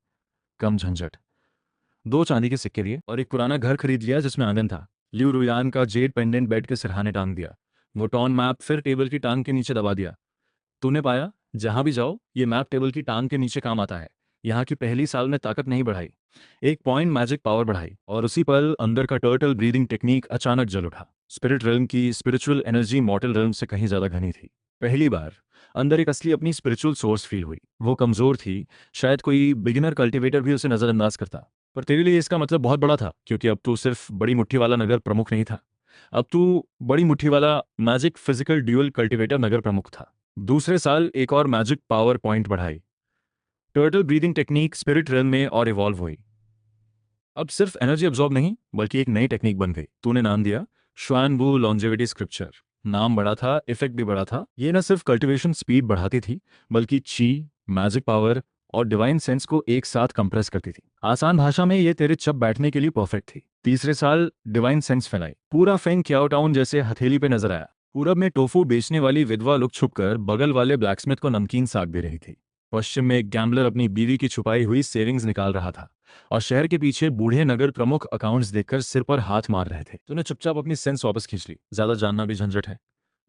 कम झंझट। 2 चांदी के सिक्के लिए और एक पुराना घर खरीद लिया जिसमें आंगन था। लिू रुयान का जेड पेंडेंट बेड के सिरहाने टांग दिया। वो टॉन मैप फिर टेबल की टांग के नीचे दबा दिया। तूने पाया, जहां भी जाओ ये मैप टेबल की टांग के नीचे काम आता है। यहाँ की पहली साल में ताकत नहीं बढ़ाई, 1 पॉइंट मैजिक पावर बढ़ाई, और उसी पल अंदर का टर्टल ब्रीदिंग टेक्निक अचानक जल उठा। स्पिरिट रेल्म की स्पिरिचुअल एनर्जी मॉर्टल रेल्म से कहीं ज्यादा घनी थी। पहली बार अंदर एक असली अपनी स्पिरिचुअल सोर्स फील हुई। वो कमजोर थी, शायद कोई बिगिनर कल्टिवेटर भी उसे नजरअंदाज करता, पर तेरे लिए इसका मतलब बहुत बड़ा था, क्योंकि अब तू सिर्फ बड़ी मुट्ठी वाला नगर प्रमुख नहीं था, अब तू बड़ी मुट्ठी वाला मैजिक फिजिकल ड्यूअल कल्टीवेटर नगर प्रमुख था। दूसरे साल एक और मैजिक पावर पॉइंट बढ़ाई, turtle breathing technique spirit rail में और इवॉल्व हुई। अब सिर्फ एनर्जी अब्जॉर्ब नहीं बल्कि एक नई टेक्निक बन गई। तूने नाम दिया श्वानबू लॉन्जेविटी स्क्रिप्चर। नाम बड़ा था, इफेक्ट भी बड़ा था। ये न सिर्फ कल्टीवेशन स्पीड बढ़ाती थी बल्कि ची, मैजिक पावर और डिवाइन सेंस को एक साथ कंप्रेस करती थी। आसान भाषा में ये तेरे चप बैठने के लिए परफेक्ट थी। तीसरे साल डिवाइन सेंस फैलाई, पूरा फेंग क्याओ टाउन जैसे हथेली पे नजर आया। पूरब में टोफू बेचने वाली विधवा लुक छुपकर बगल वाले ब्लैकस्मिथ को नमकीन साग दे रही थी। पश्चिम में एक गैम्बलर अपनी बीवी की छुपाई हुई सेविंग्स निकाल रहा था और शहर के पीछे बूढ़े नगर प्रमुख अकाउंट्स देखकर सिर पर हाथ मार रहे थे। तूने चुपचाप अपनी सेंस वापस खींच ली। ज्यादा जानना भी झंझट है,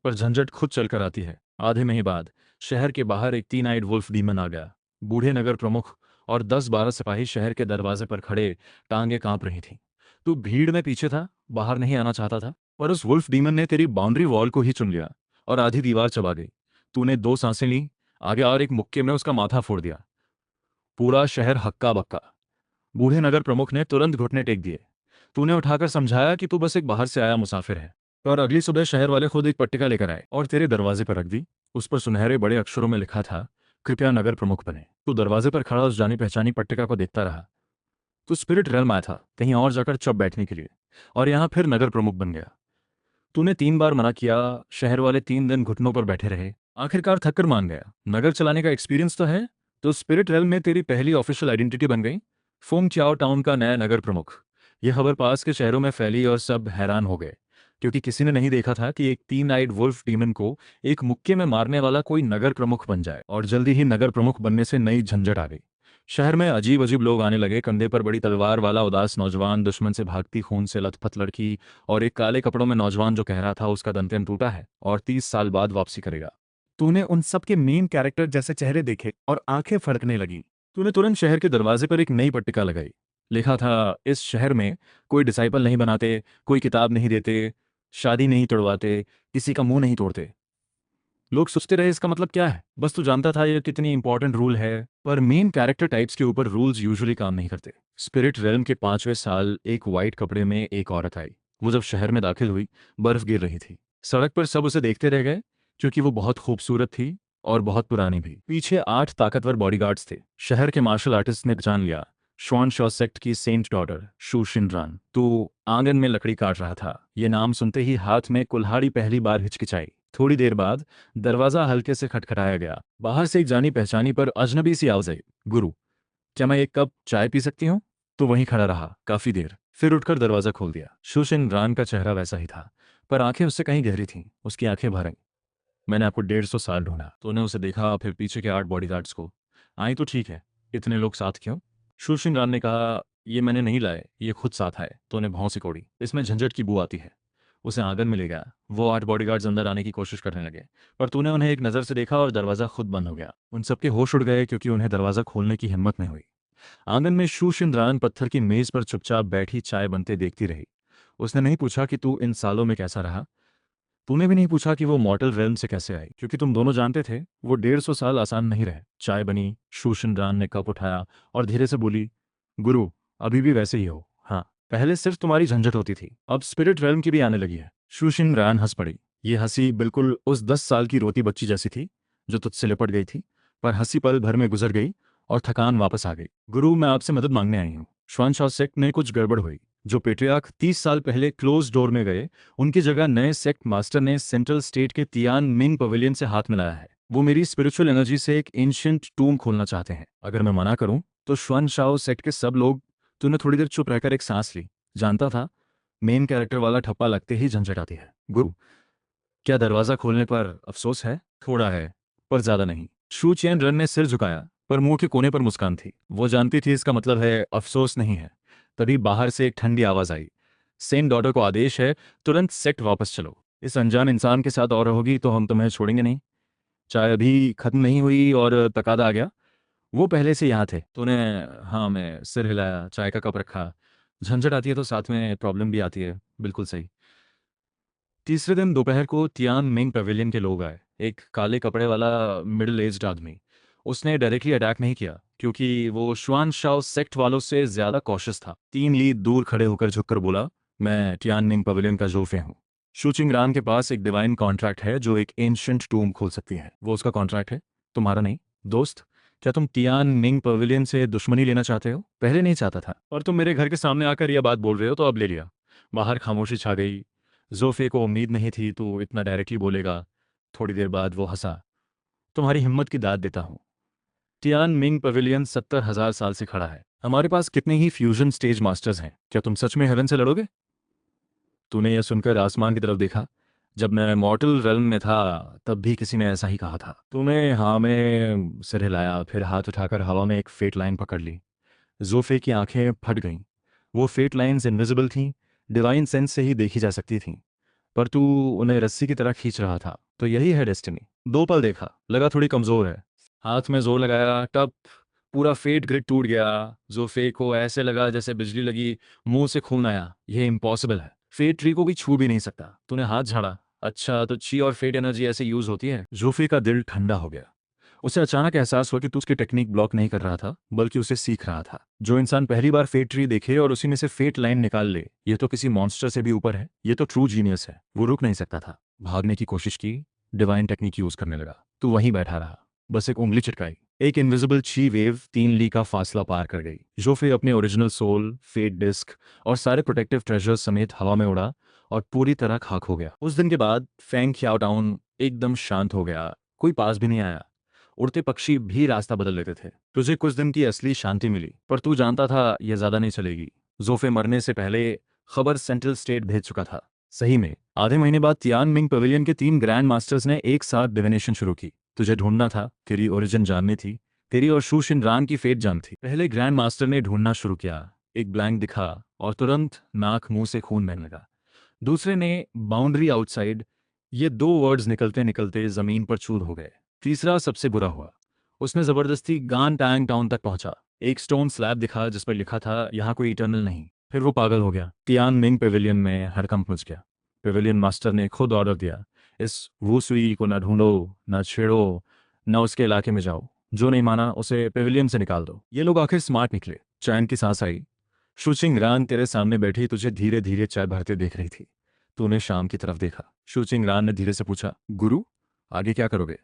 पर झंझट खुद चलकर आती है। आधे महीने बाद शहर के बाहर एक 3 आइड वुल्फ डीमन आ गया। बूढ़े नगर प्रमुख और 10-12 सिपाही शहर के दरवाजे पर खड़े, टांगे कांप रही थी। तू भीड़ में पीछे था, बाहर नहीं आना चाहता था, पर उस वुल्फ डीमन ने तेरी बाउंड्री वॉल को ही चुन लिया और आधी दीवार चबा गई। तूने 2 सांसें ली आगे और एक मुक्के में उसका माथा फोड़ दिया। पूरा शहर हक्का बक्का। बूढ़े नगर प्रमुख ने तुरंत घुटने टेक दिए। तूने उठाकर समझाया कि तू बस एक बाहर से आया मुसाफिर है। और अगली सुबह शहर वाले खुद एक पट्टिका लेकर आए और तेरे दरवाजे पर रख दी। उस पर सुनहरे बड़े अक्षरों में लिखा था, कृपया नगर प्रमुख बने। तू दरवाजे पर खड़ा उस जानी पहचानी पट्टिका को देखता रहा। तू स्पिरिट रेल आया था कहीं और जाकर चुप बैठने के लिए, और यहाँ फिर नगर प्रमुख बन गया। तूने 3 बार मना किया, शहर वाले 3 दिन घुटनों पर बैठे रहे। आखिरकार थककर मान गया। नगर चलाने का एक्सपीरियंस तो है, तो स्पिरिट रेल में तेरी पहली ऑफिशियल आइडेंटिटी बन गई, फोंग चाओ टाउन का नया नगर प्रमुख। यह खबर पास के शहरों में फैली और सब हैरान हो गए, क्योंकि किसी ने नहीं देखा था कि एक 3 आइड वुल्फ डीमन को एक मुक्के में मारने वाला कोई नगर प्रमुख बन जाए। और जल्दी ही नगर प्रमुख बनने से नई झंझट आ गई। शहर में अजीब अजीब लोग आने लगे, कंधे पर बड़ी तलवार वाला उदास नौजवान, दुश्मन से भागती खून से लथपथ लड़की, और एक काले कपड़ों में नौजवान जो कह रहा था उसका दंतन टूटा है और 30 साल बाद वापसी करेगा। तूने उन सब के मेन कैरेक्टर जैसे चेहरे देखे और आंखें फड़कने लगी। तूने तुरंत शहर के दरवाजे पर एक नई पट्टिका लगाई। लिखा था, इस शहर में कोई डिसाइपल नहीं बनाते, कोई किताब नहीं देते, शादी नहीं तोड़वाते, किसी का मुंह नहीं तोड़ते। लोग सोचते रहे इसका मतलब क्या है, बस तू जानता था ये कितनी इंपॉर्टेंट रूल है। पर मेन कैरेक्टर टाइप्स के ऊपर रूल्स यूजुअली काम नहीं करते। स्पिरिट रेल्म के 5वें साल एक वाइट कपड़े में एक औरत आई। वो जब शहर में दाखिल हुई, बर्फ गिर रही थी। सड़क पर सब उसे देखते रह गए, क्योंकि वो बहुत खूबसूरत थी और बहुत पुरानी भी। पीछे 8 ताकतवर बॉडीगार्ड्स थे। शहर के मार्शल आर्टिस्ट ने जान लिया, श्वान शॉ सेक्ट की सेंट डॉटर शू शिनरान। तो आंगन में लकड़ी काट रहा था। ये नाम सुनते ही हाथ में कुल्हाड़ी पहली बार हिचकिचाई। थोड़ी देर बाद दरवाजा हल्के से खटखटाया गया। बाहर से एक जानी पहचानी पर अजनबी सी आवाज आई, गुरु, क्या मैं एक कप चाय पी सकती हूँ? तो वहीं खड़ा रहा काफी देर, फिर उठकर दरवाजा खोल दिया। शुशिन रान का चेहरा वैसा ही था, पर आंखें उससे कहीं गहरी थीं। उसकी आंखें भर आई। मैंने आपको 150 साल ढूंढा। तूने उसे देखा, फिर पीछे के 8 बॉडीगार्ड्स को। आई तो ठीक है, इतने लोग साथ क्यों? शुशिन रान ने कहा, ये मैंने नहीं लाए, ये खुद साथ आए। तूने भौं सिकोड़ी। इसमें झंझट की बू आती है। उसे आंगन में ले गया। वो 8 बॉडीगार्ड्स अंदर आने की कोशिश करने लगे, पर तूने उन्हें एक नज़र से देखा और दरवाज़ा खुद बंद हो गया। उन सबके होश उड़ गए, क्योंकि उन्हें दरवाज़ा खोलने की हिम्मत नहीं हुई। आंगन में शू शिंद्रान पत्थर की मेज पर चुपचाप बैठी चाय बनते देखती रही। उसने नहीं पूछा कि तू इन सालों में कैसा रहा। तूने भी नहीं पूछा कि वो मॉर्टल रेल्म से कैसे आई, क्योंकि तुम दोनों जानते थे वो 150 साल आसान नहीं रहे। चाय बनी, शू शिंद्रान ने कप उठाया और धीरे से बोली, गुरु, अभी भी वैसे ही हो। हाँ, पहले सिर्फ तुम्हारी झंझट होती थी, अब स्पिरिट रेल्म की भी आने लगी है। शुशिन रान हंस पड़ी। ये हंसी बिल्कुल उस 10 साल की रोती बच्ची जैसी थी जो तुझसे लिपट गई थी, पर हंसी पल भर में गुजर गई और थकान वापस आ गई। गुरु, मैं आपसे मदद मांगने आई हूँ। श्वानशॉ सेक्ट में कुछ गड़बड़ हुई। जो पेट्रियार्क 30 साल पहले क्लोज डोर में गए, उनकी जगह नए सेक्ट मास्टर ने सेंट्रल स्टेट के तियान मिंग पवेलियन से हाथ मिलाया है। वो मेरी स्पिरिचुअल एनर्जी से एक एंशिएंट टूम खोलना चाहते हैं। अगर मैं मना करूं तो श्वानशाओ सेक्ट के सब लोग। तूने थोड़ी देर चुप रहकर एक सांस ली। जानता था मेन कैरेक्टर वाला ठप्पा लगते ही झंझट आती है। गुरु, क्या दरवाजा खोलने पर अफसोस है? थोड़ा है, पर ज्यादा नहीं। शू चैन रन ने सिर झुकाया, पर मुंह के कोने पर मुस्कान थी। वो जानती थी इसका मतलब है अफसोस नहीं है। तभी बाहर से एक ठंडी आवाज आई, सेंट डॉटर को आदेश है, तुरंत सेक्ट वापस चलो। इस अनजान इंसान के साथ और रहोगी तो हम तुम्हें छोड़ेंगे नहीं। चाय अभी खत्म नहीं हुई और तकादा आ गया। वो पहले से यहाँ थे। तूने, हाँ, मैं सिर हिलाया, चाय का कप रखा। झंझट आती है तो साथ में प्रॉब्लम भी आती है, बिल्कुल सही। तीसरे दिन दोपहर को तियान मिंग पवेलियन के लोग आए। एक काले कपड़े वाला मिडिल एज्ड आदमी। उसने डायरेक्टली अटैक नहीं किया, क्योंकि वो श्वान शाओ सेक्ट वालों से ज्यादा कॉशियस था। 3 लीड दूर खड़े होकर झुककर बोला, मैं टियाननिंग पवेलियन का जोफे हूँ। शू चिंगरान के पास एक डिवाइन कॉन्ट्रैक्ट है जो एक एंशिएंट टूम खोल सकती है। वो उसका कॉन्ट्रैक्ट है, तुम्हारा नहीं। दोस्त, क्या तुम टियाननिंग पवेलियन से दुश्मनी लेना चाहते हो? पहले नहीं चाहता था, और तुम मेरे घर के सामने आकर यह बात बोल रहे हो तो अब ले लिया। बाहर खामोशी छा गई। जोफे को उम्मीद नहीं थी तो इतना डायरेक्टली बोलेगा। थोड़ी देर बाद वो हंसा। तुम्हारी हिम्मत की दाद देता हूँ। टियान मिंग पवेलियन 70,000 साल से खड़ा है। हमारे पास कितने ही फ्यूजन स्टेज मास्टर्स हैं। क्या तुम सच में हेवन से लड़ोगे? तूने यह सुनकर आसमान की तरफ देखा। जब मैं मॉर्टल रेल्म में था तब भी किसी ने ऐसा ही कहा था। तूने हाँ में सिर हिलाया, फिर हाथ उठाकर हवा में एक फेट लाइन पकड़ ली। जोफे की आंखें फट गईं। वो फेट लाइंस इनविजिबल थीं, डिवाइन सेंस से ही देखी जा सकती थीं, पर तू उन्हें रस्सी की तरह खींच रहा था। तो यही है डेस्टिनी। 2 पल देखा, लगा थोड़ी कमजोर है। हाथ में जोर लगाया, तब पूरा फेट ग्रिड टूट गया। जोफे को ऐसे लगा जैसे बिजली लगी, मुंह से खून आया। यह इम्पॉसिबल है, फेट ट्री को भी छू भी नहीं सकता। तूने हाथ झाड़ा। अच्छा, तो ची और फेट एनर्जी ऐसे यूज होती है? जोफे का दिल ठंडा हो गया। उसे अचानक एहसास हुआ कि तू उसकी टेक्निक ब्लॉक नहीं कर रहा था, बल्कि उसे सीख रहा था। जो इंसान पहली बार फेट ट्री देखे और उसी में से फेट लाइन निकाल ले, ये तो किसी मॉन्स्टर से भी ऊपर है। ये तो ट्रू जीनियस है। वो रुक नहीं सकता था। भागने की कोशिश की, डिवाइन टेक्निक यूज करने लगा। तू वहीं बैठा रहा, बस एक उंगली चिटकाई। एक इनविजिबल ची वेव 3 ली का फासला पार कर गई। जोफे अपने ओरिजिनल सोल, फेट डिस्क और सारे प्रोटेक्टिव ट्रेजर्स समेत हवा में उड़ा और पूरी तरह खाक हो गया। उस दिन के बाद फैंग ख्याओ टाउन एकदम शांत हो गया। कोई पास भी नहीं आया। उड़ते पक्षी भी रास्ता बदल लेते थे। तुझे कुछ दिन की असली शांति मिली, पर तू जानता था यह ज्यादा नहीं चलेगी। जोफे मरने से पहले खबर सेंट्रल स्टेट भेज चुका था। सही में आधे महीने बाद तियान मिंग पवेलियन के 3 ग्रैंड मास्टर्स ने एक साथ डिविनेशन शुरू की। तुझे ढूंढना था, तेरी ओरिजिन जाननी थी, तेरी और शू शिनरान की फेट जान थी। पहले ग्रैंड मास्टर ने ढूंढना शुरू किया। एक ब्लैंक दिखा और तुरंत नाक मुंह से खून बहने लगा। दूसरे ने बाउंड्री आउटसाइड। ये 2 वर्ड्स निकलते निकलते जमीन पर चूर हो गए। तीसरा सबसे बुरा हुआ। उसने जबरदस्ती गान टैंग टाउन तक पहुंचा। एक स्टोन स्लैब दिखा जिस पर लिखा था यहाँ कोई इटर्नल नहीं। फिर वो पागल हो गया। तियान मिंग पेविलियन में हड़कंप मच गया। पेविलियन मास्टर ने खुद ऑर्डर दिया, इस वूसुई को न ढूंढो, न छेड़ो, न उसके इलाके में जाओ। जो नहीं माना उसे पेविलियन से निकाल दो। ये लोग आखिर स्मार्ट निकले। चैन की सांस आई। शुचिंग रान तेरे सामने बैठी तुझे धीरे धीरे चाय भरते देख रही थी। तूने शाम की तरफ देखा। शुचिंग रान ने धीरे से पूछा, गुरु, आगे क्या करोगे?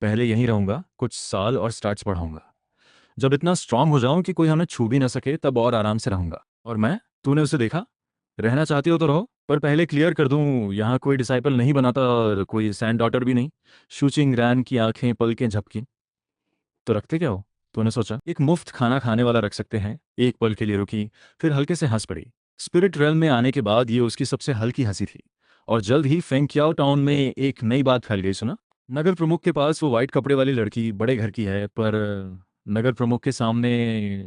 पहले यहीं रहूंगा कुछ साल और स्टार्ट्स पढ़ाऊंगा। जब इतना स्ट्रांग हो जाऊं कि कोई हमें छू भी ना सके तब और आराम से रहूंगा। और मैं? तूने उसे देखा। रहना चाहती हो तो रहो, पर पहले क्लियर कर दूं, यहाँ कोई डिसाइपल नहीं बनाता और कोई सैंड डॉटर भी नहीं। शुचिंग रैन की आंखें पलकें झपकी। तो रखते क्या हो? तूने सोचा एक मुफ्त खाना खाने वाला रख सकते हैं। एक पल के लिए रुकी, फिर हल्के से हंस पड़ी। स्पिरिट रेल में आने के बाद ये उसकी सबसे हल्की हंसी थी। और जल्द ही फेंगक्याओ टाउन में एक नई बात फैल गई। सुना, नगर प्रमुख के पास वो वाइट कपड़े वाली लड़की बड़े घर की है, पर नगर प्रमुख के सामने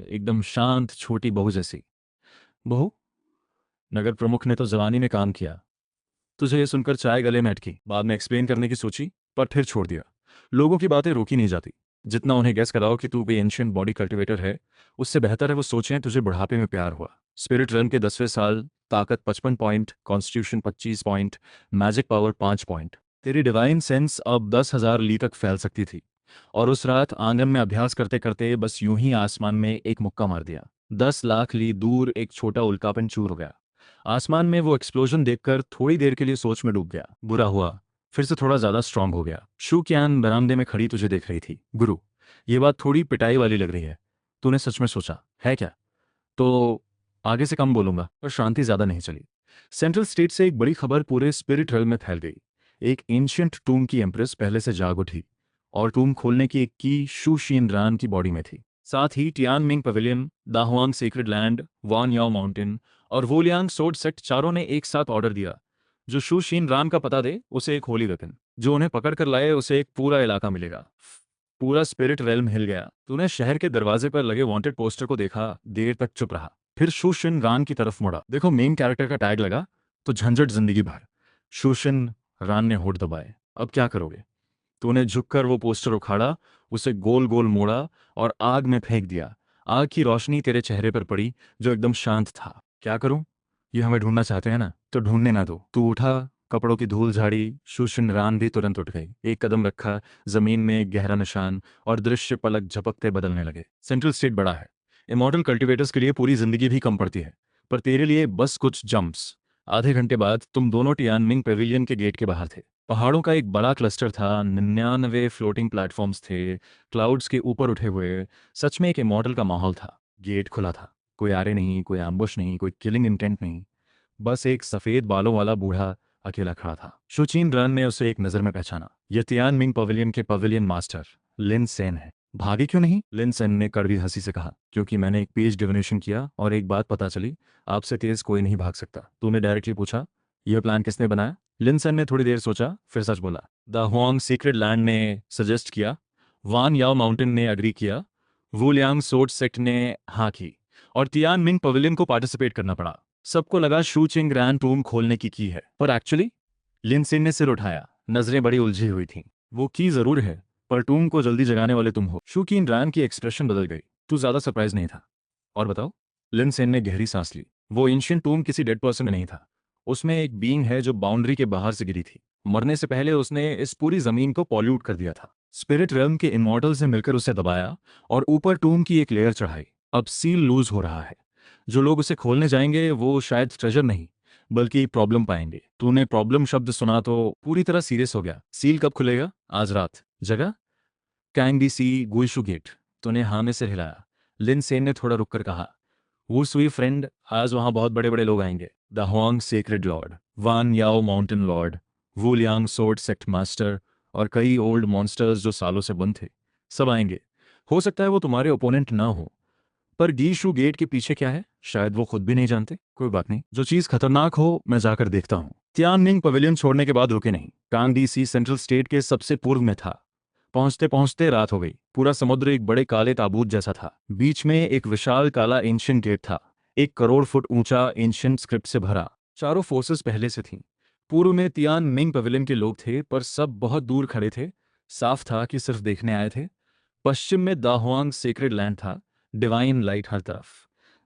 एकदम शांत छोटी बहू जैसी। बहू? नगर प्रमुख ने तो जवानी में काम किया। तुझे ये सुनकर चाय गले में अटकी। बाद में एक्सप्लेन करने की सोची, पर फिर छोड़ दिया। लोगों की बातें रोकी नहीं जाती। जितना उन्हें गेस कराओ कि तू कोई एंशिएंट बॉडी कल्टिवेटर है, उससे बेहतर है वो सोचें तुझे बुढ़ापे में प्यार हुआ। स्पिरिट रन के 10वें साल, ताकत 55 point, constitution 25 point, magic power 5 point. तेरी डिवाइन सेंस अब 10,000 ली तक फैल सकती थी। और उस रात आंगन में अभ्यास करते करते बस यूं ही आसमान में एक मुक्का मार दिया। 10 लाख ली दूर एक छोटा उल्कापन चूर हो गया। आसमान में वो एक्सप्लोजन देखकर थोड़ी देर के लिए सोच में डूब गया। बुरा हुआ, फिर से थोड़ा ज्यादा स्ट्रांग हो गया। शू क्यान बरामदे में खड़ी तुझे देख रही थी। गुरु, ये बात थोड़ी पिटाई वाली लग रही है। तूने सच में सोचा है क्या? तो आगे से कम बोलूंगा। पर शांति ज्यादा नहीं चली। सेंट्रल स्टेट से एक बड़ी खबर पूरे स्पिरिट रेल में फैल गई। एक एंशियंट टूम की एम्प्रेस पहले से जाग उठी और टूम खोलने की एक की शू शीन रान की बॉडी में थी। साथ ही Tian Ming pavilion, Dahuang secret land, Wan Yao mountain और वोलियांग सोर्ड सेट चारों ने एक साथ ऑर्डर दिया। जो शू शीन रान का पता दे उसे एक होली वेपन, जो उन्हें पकड़ कर लाए उसे एक पूरा इलाका मिलेगा। पूरा स्पिरिट रेल्म हिल गया। तूने शहर के दरवाजे पर लगे वांटेड पोस्टर को देखा, देर तक चुप रहा। फिर शूशिन रान की तरफ मुड़ा। देखो, मेन कैरेक्टर का टैग लगा तो झंझट जिंदगी भर। शूशिन रान ने होठ दबाए। अब क्या करोगे? तूने झुककर वो पोस्टर उखाड़ा, उसे गोल गोल मोड़ा और आग में फेंक दिया। आग की रोशनी तेरे चेहरे पर पड़ी, जो एकदम शांत था। क्या करूं? ये हमें ढूंढना चाहते हैं ना, तो ढूंढने ना दो। तू उठा, कपड़ों की धूल झाड़ी। शुशन रान भी तुरंत उठ गई। एक कदम रखा, जमीन में एक गहरा निशान, और दृश्य पलक झपकते बदलने लगे। सेंट्रल स्टेट बड़ा है। इमॉर्टल कल्टिवेटर्स के लिए पूरी जिंदगी भी कम पड़ती है, पर तेरे लिए बस कुछ जंप्स। आधे घंटे बाद तुम दोनों टियानमिंग पेविलियन के गेट के बाहर थे। पहाड़ों का एक बड़ा क्लस्टर था, 99 फ्लोटिंग प्लेटफॉर्म्स थे, क्लाउड्स के ऊपर उठे हुए। सच में एक इमॉर्टल का माहौल था। गेट खुला था, कोई आरे नहीं, कोई एम्बुश नहीं, कोई किलिंग इंटेंट नहीं। बस एक सफेद बालों वाला बूढ़ा अकेला खड़ा था। शुचीन रन ने उसे एक नज़र में पहचाना। ये तियानमिंग पवेलियन के पवेलियन मास्टर लिन सेन है। भागे क्यों नहीं? लिन सेन ने कड़वी हंसी से कहा, क्योंकि मैंने एक पेज डिविनेशन किया और एक बात पता चली, आपसे तेज कोई नहीं भाग सकता। तूने डायरेक्टली पूछा, यह प्लान किसने बनाया? लिन सेन ने थोड़ी देर सोचा, फिर सच बोला, द हुआंग सीक्रेट लैंड ने सजेस्ट किया, वान याओ माउंटेन ने एग्री किया, वुलियांग सोर्ट सेक्ट ने हाँ की, और तियानमिंग पवेलियन को पार्टिसिपेट करना पड़ा। सबको लगा शू चिंग रैन टूम खोलने की है, पर एक्चुअली? लिनसिन ने सिर उठाया, नजरें बड़ी उलझी हुई थीं। वो की जरूर है, पर टूम को जल्दी जगाने वाले तुम हो। शू किन रैन की एक्सप्रेशन बदल गई। तू ज्यादा सरप्राइज नहीं था? और बताओ? लिनसेन ने गहरी सांस ली। वो एंशियंट टूम किसी डेड पर्सन में नहीं था। उसमें एक बीइंग है जो बाउंड्री के बाहर से गिरी थी। मरने से पहले उसने इस पूरी जमीन को पॉल्यूट कर दिया था। स्पिरिट रेल्म के इमॉर्टल से मिलकर उसे दबाया और ऊपर टूम की एक लेयर चढ़ाई। अब सील लूज हो रहा है। जो लोग उसे खोलने जाएंगे वो शायद ट्रेजर नहीं, बल्कि प्रॉब्लम पाएंगे। तूने प्रॉब्लम शब्द सुना तो पूरी तरह सीरियस हो गया। सील कब खुलेगा? आज रात। जगह? कैंग सी गुइशु गेट। तूने हाँ में सिर हिलाया। लिन सेन ने थोड़ा रुककर कहा, वो सुई फ्रेंड, आज वहां बहुत बड़े बड़े लोग आएंगे। The Hong sacred lord, Wan Yao mountain lord, Wu Liang sword sect master, और कई ओल्ड मॉन्स्टर्स जो सालों से बंद थे। सब आएंगे। हो सकता है वो तुम्हारे ओपोनेंट ना हो, पर गीशु गेट के पीछे क्या है शायद वो खुद भी नहीं जानते। कोई बात नहीं, जो चीज खतरनाक हो मैं जाकर देखता हूँ। तियानमिंग पवेलियन छोड़ने के बाद रुके नहीं। कांग सी सेंट्रल स्टेट के सबसे पूर्व में था। पहुंचते पहुंचते रात हो गई। पूरा समुद्र एक बड़े काले ताबूत जैसा था। बीच में एक विशाल काला एंशियंट गेट था, 1 करोड़ फुट ऊंचा, एंशियंट स्क्रिप्ट से भरा। चारों फोर्सेस पहले से थीं। पूर्व में तियान मिंग पवेलियन के लोग थे, पर सब बहुत दूर खड़े थे। साफ था कि सिर्फ देखने आए थे। पश्चिम में दाहुआंग सेक्रेड लैंड था, डिवाइन लाइट हर तरफ।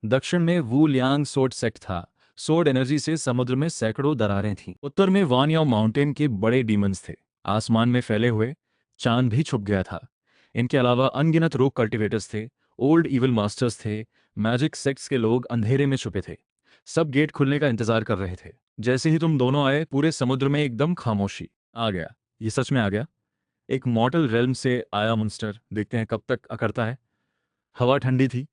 दक्षिण में वू लियांग सोर्ड सेक्ट था। सोर्ड एनर्जी से समुद्र में सैकड़ों दरारें थीं। उत्तर में वानयाओ माउंटेन के बड़े डीमंस थे। आसमान में फैले हुए चांद भी छुप गया था। इनके अलावा अनगिनत रोक कल्टिवेटर्स थे, ओल्ड इविल मास्टर्स थे, मैजिक सेक्ट्स के लोग अंधेरे में छुपे थे। सब गेट खुलने का इंतजार कर रहे थे। जैसे ही तुम दोनों आए, पूरे समुद्र में एकदम खामोशी। आ गया। ये सच में आ गया। एक मॉर्टल रेल्म से आया मॉन्स्टर, देखते हैं कब तक अकड़ता है। हवा ठंडी थी।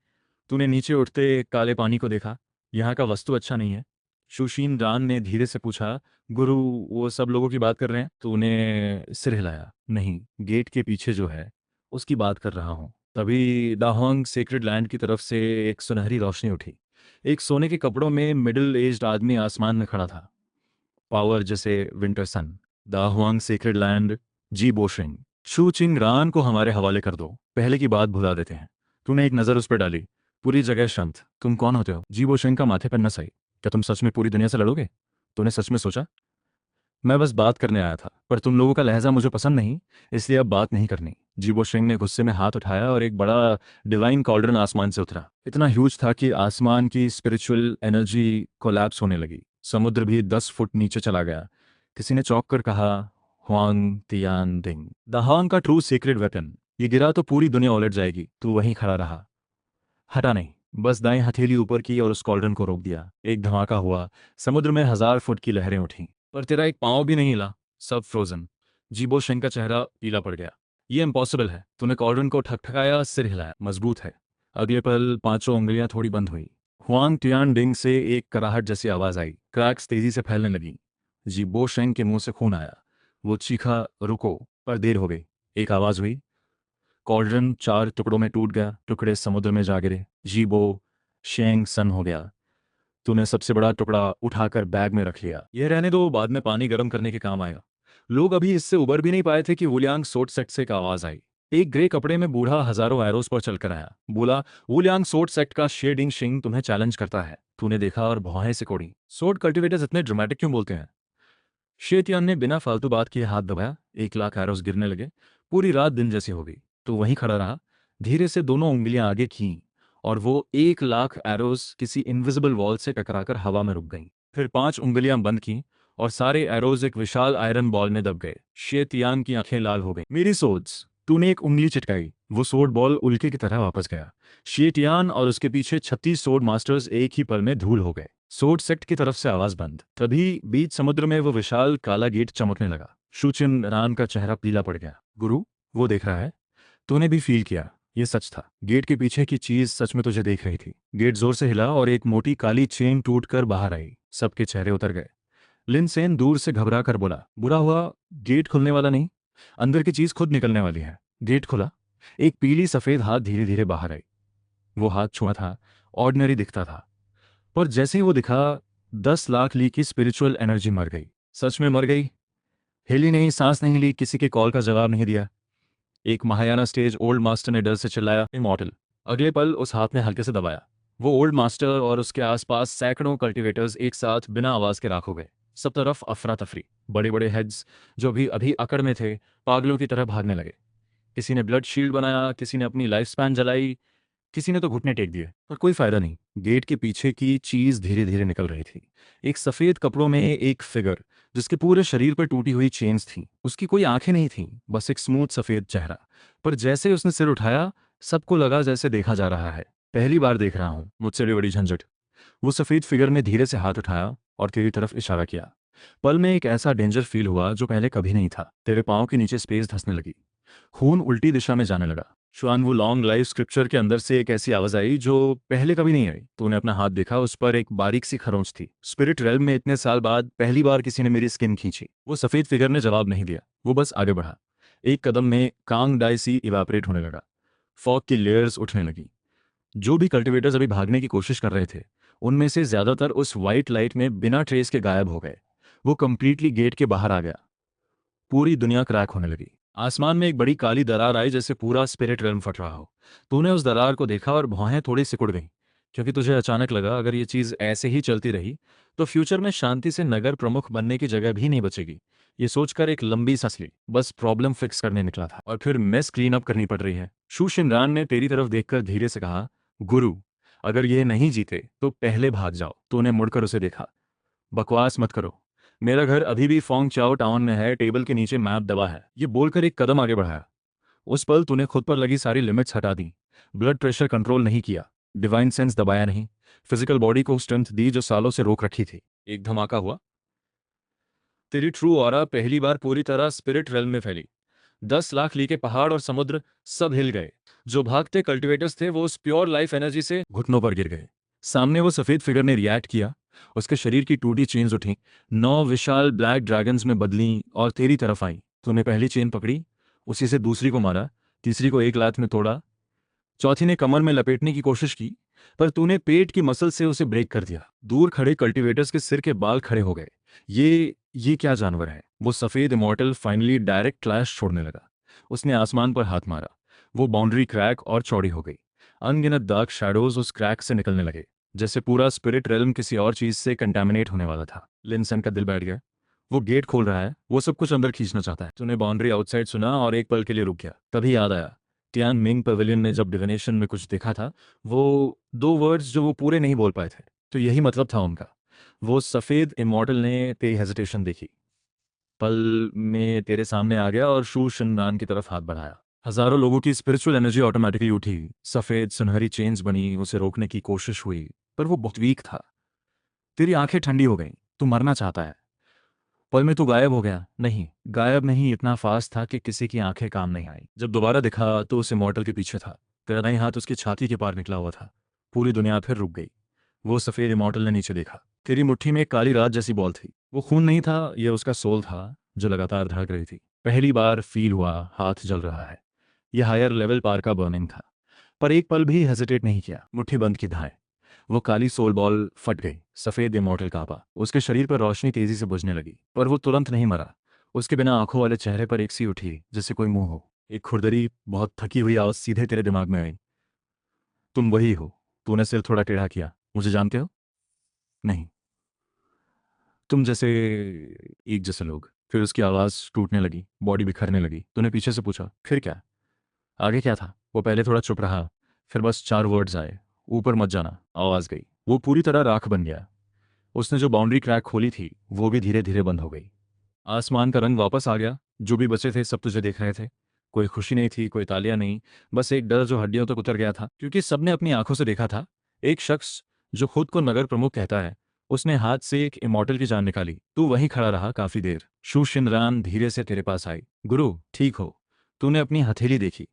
तूने नीचे उठते काले पानी को देखा। यहाँ का वस्तु अच्छा नहीं है। सुशीन रान ने धीरे से पूछा, गुरु, वो सब लोगों की बात कर रहे हैं? तूने सिर हिलाया। नहीं, गेट के पीछे जो है उसकी बात कर रहा हूँ। तभी दाहोंग सेक्रेड लैंड की तरफ से एक सुनहरी रोशनी उठी। एक सोने के कपड़ों में मिडिल एज्ड आदमी आसमान में खड़ा था, पावर जैसे विंटर सन। दाहुआंग सेक्रेड लैंड, जी बोशिंग। शू चिंग रान को हमारे हवाले कर दो, पहले की बात भुला देते हैं। तूने एक नज़र उस पर डाली। पूरी जगह शांत। तुम कौन होते हो? जी बोशिंग का माथे पर नस आई। क्या तुम सच में पूरी दुनिया से लड़ोगे? तूने सच में सोचा? मैं बस बात करने आया था, पर तुम लोगों का लहजा मुझे पसंद नहीं, इसलिए अब बात नहीं करनी। जीबो सिंह ने गुस्से में हाथ उठाया और एक बड़ा डिवाइन कॉल्ड्रन आसमान से उतरा। इतना ह्यूज था कि आसमान की स्पिरिचुअल एनर्जी कोलैप्स होने लगी। समुद्र भी 10 फुट नीचे चला गया। किसी ने चौंक कर कहा, हुआंग तियान डिंग, दहांग का ट्रू सीक्रेट वेपन। ये गिरा तो पूरी दुनिया उलट जाएगी। तू वहीं खड़ा रहा, हटा नहीं। बस दाएं हथेली ऊपर की और उस कॉल्ड्रन को रोक दिया। एक धमाका हुआ। समुद्र में 1000 फुट की लहरें उठीं, पर तेरा एक पांव भी नहीं हिला। सब फ्रोजन। जीबो शेंग का चेहरा पीला पड़ गया। ये इम्पॉसिबल है। तूने कॉल्ड्रन को ठकठकाया, सिर हिलाया। मजबूत है। अगले पल पांचों उंगलियां थोड़ी बंद हुई। हुआंग टियान डिंग से एक कराहट जैसी आवाज आई। क्रैक्स तेजी से फैलने लगी। जीबो शेंग के मुंह से खून आया। वो चीखा, रुको, पर देर हो गई। एक आवाज हुई। कॉल्ड्रन 4 टुकड़ों में टूट गया। टुकड़े समुद्र में जा गिरे। जीबो शेंग सन हो गया। तूने सबसे बड़ा टुकड़ा उठाकर बैग में रख लिया। यह रहने दो, बाद में पानी गर्म करने के काम आएगा। लोग अभी इससे उबर भी नहीं पाए थे कि वुलियांग सोट सेक्ट से एक आवाज आई। एक ग्रे कपड़े में बूढ़ा हजारों एरोस पर चलकर आया। बोला, वुलियांग सोट सेक्ट का शेडिंग शिंग तुम्हें चैलेंज करता है। तूने देखा और भौहें सिकोड़ी। सोट कल्टिवेटर्स इतने ड्रामेटिक क्यों बोलते हैं? शेतियान ने बिना फालतू बात किए हाथ दबाया। 1 लाख एरोस गिरने लगे। पूरी रात दिन जैसी हो गई। तो वहीं खड़ा रहा। धीरे से दोनों उंगलियां आगे खीं और वो 1 लाख एरोस किसी इनविजिबल वॉल से टकराकर हवा में रुक गईं। फिर 5 उंगलियां बंद की और सारे एरोज एक विशाल आयरन बॉल में दब गए। शेतियान की आंखें लाल हो गईं। मेरी सोच, तूने एक उंगली चिटकाई, वो सोड बॉल उल्के की तरह वापस गया। शेटियान और उसके पीछे 36 सोड मास्टर्स एक ही पल में धूल हो गए। सोड सेक्ट की तरफ से आवाज बंद। तभी बीच समुद्र में वो विशाल काला गेट चमकने लगा। शुचिन रान का चेहरा पीला पड़ गया। गुरु, वो देख रहा है। तूने भी फील किया, ये सच था। गेट के पीछे की चीज सच में तुझे देख रही थी। गेट जोर से हिला और एक मोटी काली चेन टूटकर बाहर आई। सबके चेहरे उतर गए। लिनसेन दूर से घबरा कर बोला, बुरा हुआ, गेट खुलने वाला नहीं, अंदर की चीज खुद निकलने वाली है। गेट खुला। एक पीली सफेद हाथ धीरे धीरे बाहर आई। वो हाथ छुआ था, ऑर्डिनरी दिखता था, पर जैसे ही वो दिखा, 10 लाख ली की स्पिरिचुअल एनर्जी मर गई। सच में मर गई। हिली नहीं, सांस नहीं ली, किसी के कॉल का जवाब नहीं दिया। एक महायाना स्टेज ओल्ड मास्टर ने डर से चिल्लाया, इमॉर्टल। अगले पल उस हाथ ने हल्के से दबाया। वो ओल्ड मास्टर और उसके आसपास सैकड़ों कल्टिवेटर्स एक साथ बिना आवाज के राख हो गए। सब तरफ अफरा तफरी। बड़े बड़े हेड्स जो भी अभी अकड़ में थे, पागलों की तरह भागने लगे। किसी ने ब्लड शील्ड बनाया, किसी ने अपनी लाइफ स्पैन जलाई, किसी ने तो घुटने टेक दिए, पर कोई फायदा नहीं। गेट के पीछे की चीज धीरे धीरे निकल रही थी। एक सफेद कपड़ों में एक फिगर, जिसके पूरे शरीर पर टूटी हुई चेन्स थी। उसकी कोई आंखें नहीं थीं, बस एक स्मूथ सफेद चेहरा। पर जैसे उसने सिर उठाया, सबको लगा जैसे देखा जा रहा है। पहली बार देख रहा हूं, मुझसे भी बड़ी झंझट। वो सफेद फिगर ने धीरे से हाथ उठाया और तेरी तरफ इशारा किया। पल में एक ऐसा डेंजर फील हुआ जो पहले कभी नहीं था। तेरे पाँव के नीचे स्पेस धंसने लगी। खून उल्टी दिशा में जाने लगा। श्वान, वो लॉन्ग लाइफ स्क्रिप्चर के अंदर से एक ऐसी आवाज आई जो पहले कभी नहीं आई। तूने अपना हाथ देखा, उस पर एक बारीक सी खरोंच थी। स्पिरिट रेल्म में इतने साल बाद पहली बार किसी ने मेरी स्किन खींची। वो सफेद फिगर ने जवाब नहीं दिया, वो बस आगे बढ़ा। एक कदम में कांग डाई सी इवापरेट होने लगा। फॉग की लेयर्स उठने लगी। जो भी कल्टिवेटर्स अभी भागने की कोशिश कर रहे थे, उनमें से ज्यादातर उस वाइट लाइट में बिना ट्रेस के गायब हो गए। वो कंप्लीटली गेट के बाहर आ गया। पूरी दुनिया क्रैक होने लगी। आसमान में एक बड़ी काली दरार आई, जैसे पूरा स्पिरिट रेल्म फट रहा हो। तूने उस दरार को देखा और भौहें थोड़ी सिकुड़ गईं, क्योंकि तुझे अचानक लगा अगर ये चीज ऐसे ही चलती रही तो फ्यूचर में शांति से नगर प्रमुख बनने की जगह भी नहीं बचेगी। ये सोचकर एक लंबी सांस ली। बस प्रॉब्लम फिक्स करने निकला था और फिर मेस क्लीन अप करनी पड़ रही है। शू शिनरान ने तेरी तरफ देखकर धीरे से कहा, गुरु, अगर ये नहीं जीते तो पहले भाग जाओ। तूने मुड़कर उसे देखा। बकवास मत करो, मेरा घर अभी भी फोंग चाओ टाउन में है, टेबल के नीचे मैप दबा है। ये बोलकर एक कदम आगे बढ़ाया। उस पल तूने खुद पर लगी सारी लिमिट्स हटा दी। ब्लड प्रेशर कंट्रोल नहीं किया, डिवाइन सेंस दबाया नहीं, फिजिकल बॉडी को स्ट्रेंथ दी जो सालों से रोक रखी थी। एक धमाका हुआ। तेरी ट्रू ऑरा पहली बार पूरी तरह स्पिरिट रेल्म में फैली। 10 लाख ली के पहाड़ और समुद्र सब हिल गए। जो भागते कल्टिवेटर्स थे वो उस प्योर लाइफ एनर्जी से घुटनों पर गिर गए। सामने वो सफेद फिगर ने रिएक्ट किया। उसके शरीर की टूटी चेन्स उठी, 9 विशाल ब्लैक ड्रैगन्स में बदली और तेरी तरफ आई। तूने पहली चेन पकड़ी, उसी से दूसरी को मारा, तीसरी को एक लात में तोड़ा, चौथी ने कमर में लपेटने की कोशिश की, पर तूने पेट की मसल से उसे ब्रेक कर दिया। दूर खड़े कल्टिवेटर्स के सिर के बाल खड़े हो गए। ये क्या जानवर है? वो सफेद इमॉर्टल फाइनली डायरेक्ट क्लैश छोड़ने लगा। उसने आसमान पर हाथ मारा। वो बाउंड्री क्रैक और चौड़ी हो गई। अनगिनत डार्क शैडोज उस क्रैक से निकलने लगे, जैसे पूरा स्पिरिट रेल्म किसी और चीज से कंटेमिनेट होने वाला था। लिनसन का दिल बैठ गया। वो गेट खोल रहा है, वो सब कुछ अंदर खींचना चाहता है। तूने बाउंड्री आउटसाइड सुना और एक पल के लिए रुक गया। तभी याद आया, टियान मिंग पवेलियन ने जब डिविनेशन में कुछ देखा था, वो 2 वर्ड्स जो वो पूरे नहीं बोल पाए थे, तो यही मतलब था उनका। वो सफेद इमॉर्टल ने तेरी हेजिटेशन देखी, पल में तेरे सामने आ गया और शू शिनरान की तरफ हाथ बढ़ाया। हजारों लोगों की स्पिरिचुअल एनर्जी ऑटोमेटिकली उठी। सफेद सुनहरी चेन्स बनी, उसे रोकने की कोशिश हुई, पर वो बहुत वीक था। तेरी आंखें ठंडी हो गईं। तू मरना चाहता है। पल में तू गायब हो गया। नहीं, गायब नहीं, इतना फास्ट था कि किसी की आंखें काम नहीं आई। जब दोबारा दिखा तो उस इमॉर्टल के पीछे था। तेरा दाईं हाथ उसकी छाती के पार निकला हुआ था। पूरी दुनिया फिर रुक गई। वो सफेद इमॉर्टल ने नीचे देखा। तेरी मुट्ठी में एक काली रात जैसी बॉल थी। वो खून नहीं था, ये उसका सोल था जो लगातार धड़क रही थी। पहली बार फील हुआ हाथ जल रहा है। यह हायर लेवल पार का बर्निंग था, पर एक पल भी हेजिटेट नहीं किया। मुट्ठी बंद की धाए। वो काली सोल बॉल फट गई। सफेद इमॉर्टल कांपा। उसके शरीर पर रोशनी तेजी से बुझने लगी, पर वो तुरंत नहीं मरा। उसके बिना आंखों वाले चेहरे पर एक सी उठी जैसे कोई मुंह हो। एक खुरदरी, बहुत थकी हुई आवाज सीधे तेरे दिमाग में आई, तुम वही हो। तूने सिर थोड़ा टेढ़ा किया। मुझे जानते हो? नहीं, तुम जैसे, एक जैसे लोग। फिर उसकी आवाज टूटने लगी, बॉडी बिखरने लगी। तूने पीछे से पूछा, फिर क्या? आगे क्या था? वो पहले थोड़ा चुप रहा, फिर बस 4 वर्ड्स आए, ऊपर मत जाना। आवाज गई। वो पूरी तरह राख बन गया। उसने जो बाउंड्री क्रैक खोली थी वो भी धीरे धीरे बंद हो गई। आसमान का रंग वापस आ गया। जो भी बचे थे सब तुझे देख रहे थे। कोई खुशी नहीं थी, कोई तालियां नहीं, बस एक डर जो हड्डियों तक उतर गया था, क्योंकि सबने अपनी आंखों से देखा था। एक शख्स जो खुद को नगर प्रमुख कहता है, उसने हाथ से एक इमॉर्टल की जान निकाली। तू वहीं खड़ा रहा काफी देर। शू शिनरान धीरे से तेरे पास आई। गुरु, ठीक हो? तूने अपनी हथेली देखी।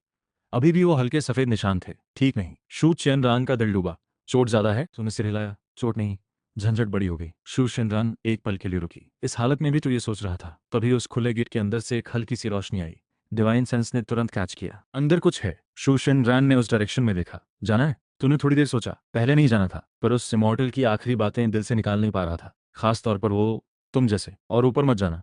अभी भी वो हल्के सफेद निशान थे। ठीक नहीं। शू चेनरान का दिल डूबा। चोट ज्यादा है? तूने सिर हिलाया। चोट नहीं, झंझट बड़ी हो गई। शू शिनरान एक पल के लिए रुकी। इस हालत में भी तो ये सोच रहा था। तभी उस खुले गेट के अंदर से एक हल्की सी रोशनी आई। डिवाइन सेंस ने तुरंत कैच किया, अंदर कुछ है। शू शिनरान ने उस डायरेक्शन में देखा। जाना है? तूने थोड़ी देर सोचा। पहले नहीं जाना था, पर उस इमॉर्टल की आखिरी बातें दिल से निकाल नहीं पा रहा था, खास तौर पर वो तुम जैसे। और ऊपर मत जाना।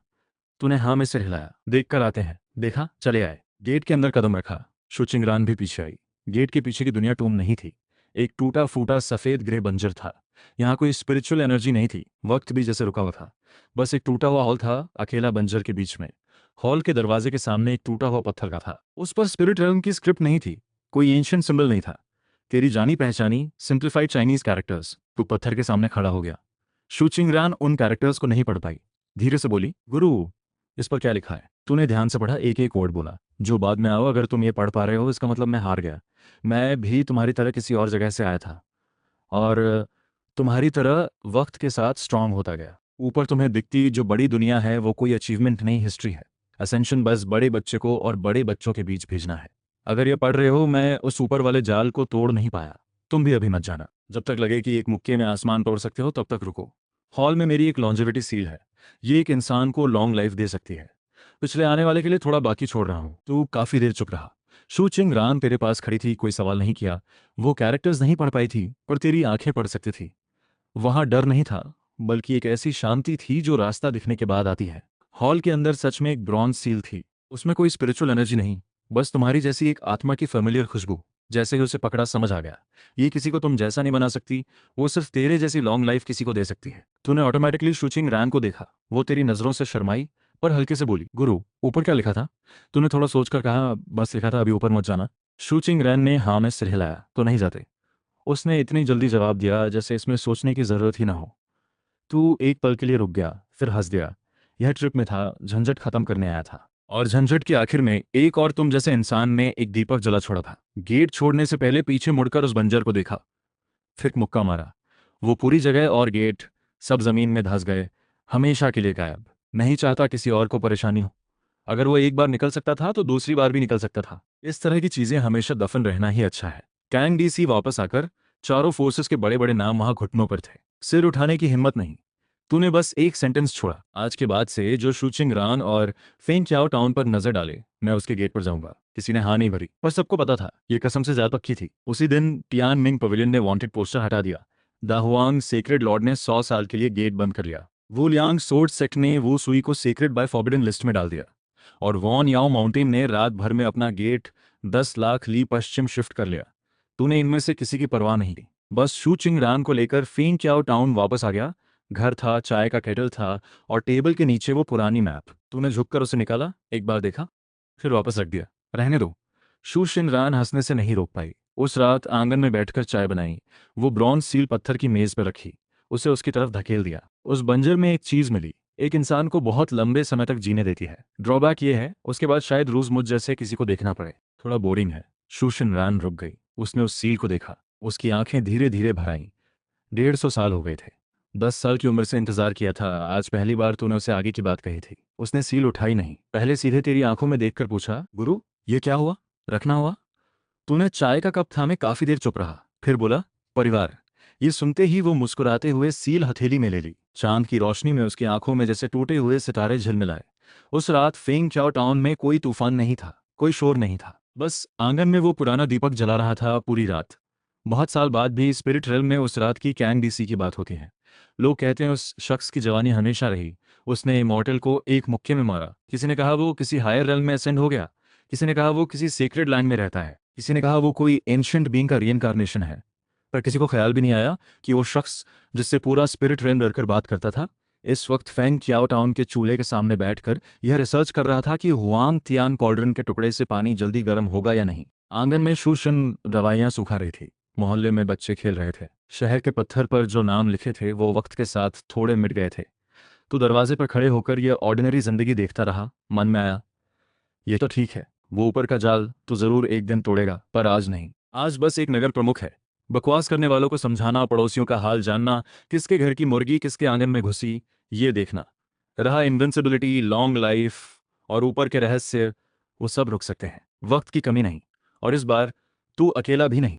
तूने हाँ में सिर हिलाया। देख कर आते हैं। देखा, चले आए। गेट के अंदर कदम रखा। शुचिंगरान भी पीछे आई। गेट के पीछे की दुनिया टूम नहीं थी, एक टूटा फूटा सफेद ग्रे बंजर था। यहाँ कोई स्पिरिचुअल एनर्जी नहीं थी, वक्त भी जैसे रुका हुआ था। बस एक टूटा हुआ हॉल था, अकेला बंजर के बीच में। हॉल के दरवाजे के सामने एक टूटा हुआ पत्थर का था। उस पर स्पिरिट रेल्म की स्क्रिप्ट नहीं थी, कोई एंशिएंट सिंबल नहीं था। तेरी जानी पहचानी सिंप्लीफाइड चाइनीज कैरेक्टर्स। तू पत्थर के सामने खड़ा हो गया। शुचिंगरान उन कैरेक्टर्स को नहीं पढ़ पाई। धीरे से बोली, गुरु, इस पर क्या लिखा है? तूने ध्यान से पढ़ा, एक एक वर्ड बोला। जो बाद में आओ, अगर तुम ये पढ़ पा रहे हो इसका मतलब मैं हार गया। मैं भी तुम्हारी तरह किसी और जगह से आया था, और तुम्हारी तरह वक्त के साथ स्ट्रांग होता गया। ऊपर तुम्हें दिखती जो बड़ी दुनिया है वो कोई अचीवमेंट नहीं, हिस्ट्री है। असेंशन बस बड़े बच्चे को और बड़े बच्चों के बीच भेजना है। अगर ये पढ़ रहे हो, मैं उस ऊपर वाले जाल को तोड़ नहीं पाया। तुम भी अभी मत जाना। जब तक लगे कि एक मुक्के में आसमान तोड़ सकते हो तब तक रुको। हॉल में मेरी एक लॉन्जेविटी सील है, ये एक इंसान को लॉन्ग लाइफ दे सकती है। पिछले आने वाले के लिए थोड़ा बाकी छोड़ रहा हूँ। तू काफी देर चुप रहा। शू चिंग रान तेरे पास खड़ी थी, कोई सवाल नहीं किया। वो कैरेक्टर्स नहीं पढ़ पाई थी, पर तेरी आंखें पढ़ सकती थी। वहां डर नहीं था, बल्कि एक ऐसी शांति थी जो रास्ता दिखने के बाद आती है। हॉल के अंदर सच में एक ब्रॉन्ज सील थी। उसमें कोई स्पिरिचुअल एनर्जी नहीं, बस तुम्हारी जैसी एक आत्मा की फेमिलियर खुशबू। जैसे ही उसे पकड़ा, समझ आ गया, ये किसी को तुम जैसा नहीं बना सकती, वो सिर्फ तेरे जैसी लॉन्ग लाइफ किसी को दे सकती है। तूने ऑटोमेटिकली शुचिंग रैन को देखा। वो तेरी नजरों से शर्माई, पर हल्के से बोली, गुरु, ऊपर क्या लिखा था? तूने थोड़ा सोचकर कहा, बस लिखा था अभी ऊपर मत जाना। शुचिंग रैन ने हाँ में सिर हिलाया। तो नहीं जाते? उसने इतनी जल्दी जवाब दिया जैसे इसमें सोचने की जरूरत ही ना हो। तू एक पल के लिए रुक गया, फिर हंस दिया। यह ट्रिप में था, झंझट खत्म करने आया था। और झंझट के आखिर में एक और तुम जैसे इंसान ने एक दीपक जला छोड़ा था। गेट छोड़ने से पहले पीछे मुड़कर उस बंजर को देखा, फिर मुक्का मारा। वो पूरी जगह और गेट सब जमीन में धंस गए, हमेशा के लिए गायब। नहीं चाहता किसी और को परेशानी हो। अगर वो एक बार निकल सकता था तो दूसरी बार भी निकल सकता था। इस तरह की चीजें हमेशा दफन रहना ही अच्छा है। कैंग डीसी वापस आकर चारों फोर्सेस के बड़े बड़े नाम वहां घुटनों पर थे। सिर उठाने की हिम्मत नहीं। तूने बस एक सेंटेंस छोड़ा, आज के बाद से जो शुचिंग रान और फेंग चाओ टाउन पर नजर डाले, मैं उसके गेट पर जाऊंगा। किसी ने हाँ नहीं भरी, पर सबको पता था ये कसम से ज्यादा पक्की थी। उसी दिन टियान मिंग पवेलियन ने वांटेड पोस्टर हटा दिया। द हुआंग सेक्रेड लॉर्ड ने 100 साल के लिए गेट बंद कर लिया। वू लियांग सोर्ड सेक्ट ने वो सुई को सेक्रेड बाय फॉरबिडन लिस्ट में डाल दिया। और वॉन याओ माउंटेन ने रात भर में अपना गेट 10 लाख ली पश्चिम शिफ्ट कर लिया। तूने इनमें से किसी की परवाह नहीं की। बस शू चिंग रान को लेकर फेंग चाओ टाउन वापस आ गया। घर था, चाय का केटल था, और टेबल के नीचे वो पुरानी मैप। तूने झुककर उसे निकाला, एक बार देखा, फिर वापस रख दिया। रहने दो। शू शिनरान हंसने से नहीं रोक पाई। उस रात आंगन में बैठकर चाय बनाई, वो ब्रॉन्ज सील पत्थर की मेज पर रखी, उसे उसकी तरफ धकेल दिया। उस बंजर में एक चीज मिली, एक इंसान को बहुत लंबे समय तक जीने देती है। ड्रॉबैक ये है, उसके बाद शायद रोज मुझ जैसे किसी को देखना पड़े। थोड़ा बोरिंग है। शू शिनरान रुक गई। उसने उस सील को देखा, उसकी आंखें धीरे धीरे भर आईं। 150 साल हो गए थे। 10 साल की उम्र से इंतजार किया था, आज पहली बार तूने उसे आगे की बात कही थी। उसने सील उठाई नहीं, पहले सीधे तेरी आंखों में देखकर पूछा, गुरु, ये क्या हुआ? रखना हुआ? तूने चाय का कप थामे काफी देर चुप रहा, फिर बोला, परिवार। ये सुनते ही वो मुस्कुराते हुए सील हथेली में ले ली। चांद की रोशनी में उसकी आंखों में जैसे टूटे हुए सितारे झिलमिलाए। उस रात फेंग चाओ टाउन में कोई तूफान नहीं था, कोई शोर नहीं था। बस आंगन में वो पुराना दीपक जला रहा था पूरी रात। बहुत साल बाद भी स्पिरिट रेल्म में उस रात की कैंग डीसी की बात होती है। लोग कहते हैं उस शख्स की जवानी हमेशा रही। उसने इमॉर्टल को एक मुक्के में मारा। किसी ने कहा वो किसी हायर रेल्म में असेंड हो गया। किसी ने कहा वो किसी सेक्रेड लैंड में रहता है। किसी ने कहा वो कोई एंशिएंट बीइंग का रीइंकार्नेशन है। पर किसी को ख्याल भी नहीं आया कि वो शख्स जिससे पूरा स्पिरिट रेल्म डरकर बात करता था, इस वक्त फेंग चियाओ टाउन के चूल्हे के सामने बैठकर यह रिसर्च कर रहा था कि हुआंग तियान कॉल्ड्रन के टुकड़े से पानी जल्दी गर्म होगा या नहीं। आंगन में शूशन दवाइयां सुखा रही थी। मोहल्ले में बच्चे खेल रहे थे। शहर के पत्थर पर जो नाम लिखे थे वो वक्त के साथ थोड़े मिट गए थे। तो दरवाजे पर खड़े होकर यह ऑर्डिनरी जिंदगी देखता रहा। मन में आया, ये तो ठीक है, वो ऊपर का जाल तो जरूर एक दिन तोड़ेगा, पर आज नहीं। आज बस एक नगर प्रमुख है। बकवास करने वालों को समझाना, पड़ोसियों का हाल जानना, किसके घर की मुर्गी किसके आंगन में घुसी, ये देखना। रहा इनविंसिबिलिटी, लॉन्ग लाइफ और ऊपर के रहस्य, वो सब रुक सकते हैं। वक्त की कमी नहीं। और इस बार तू अकेला भी नहीं।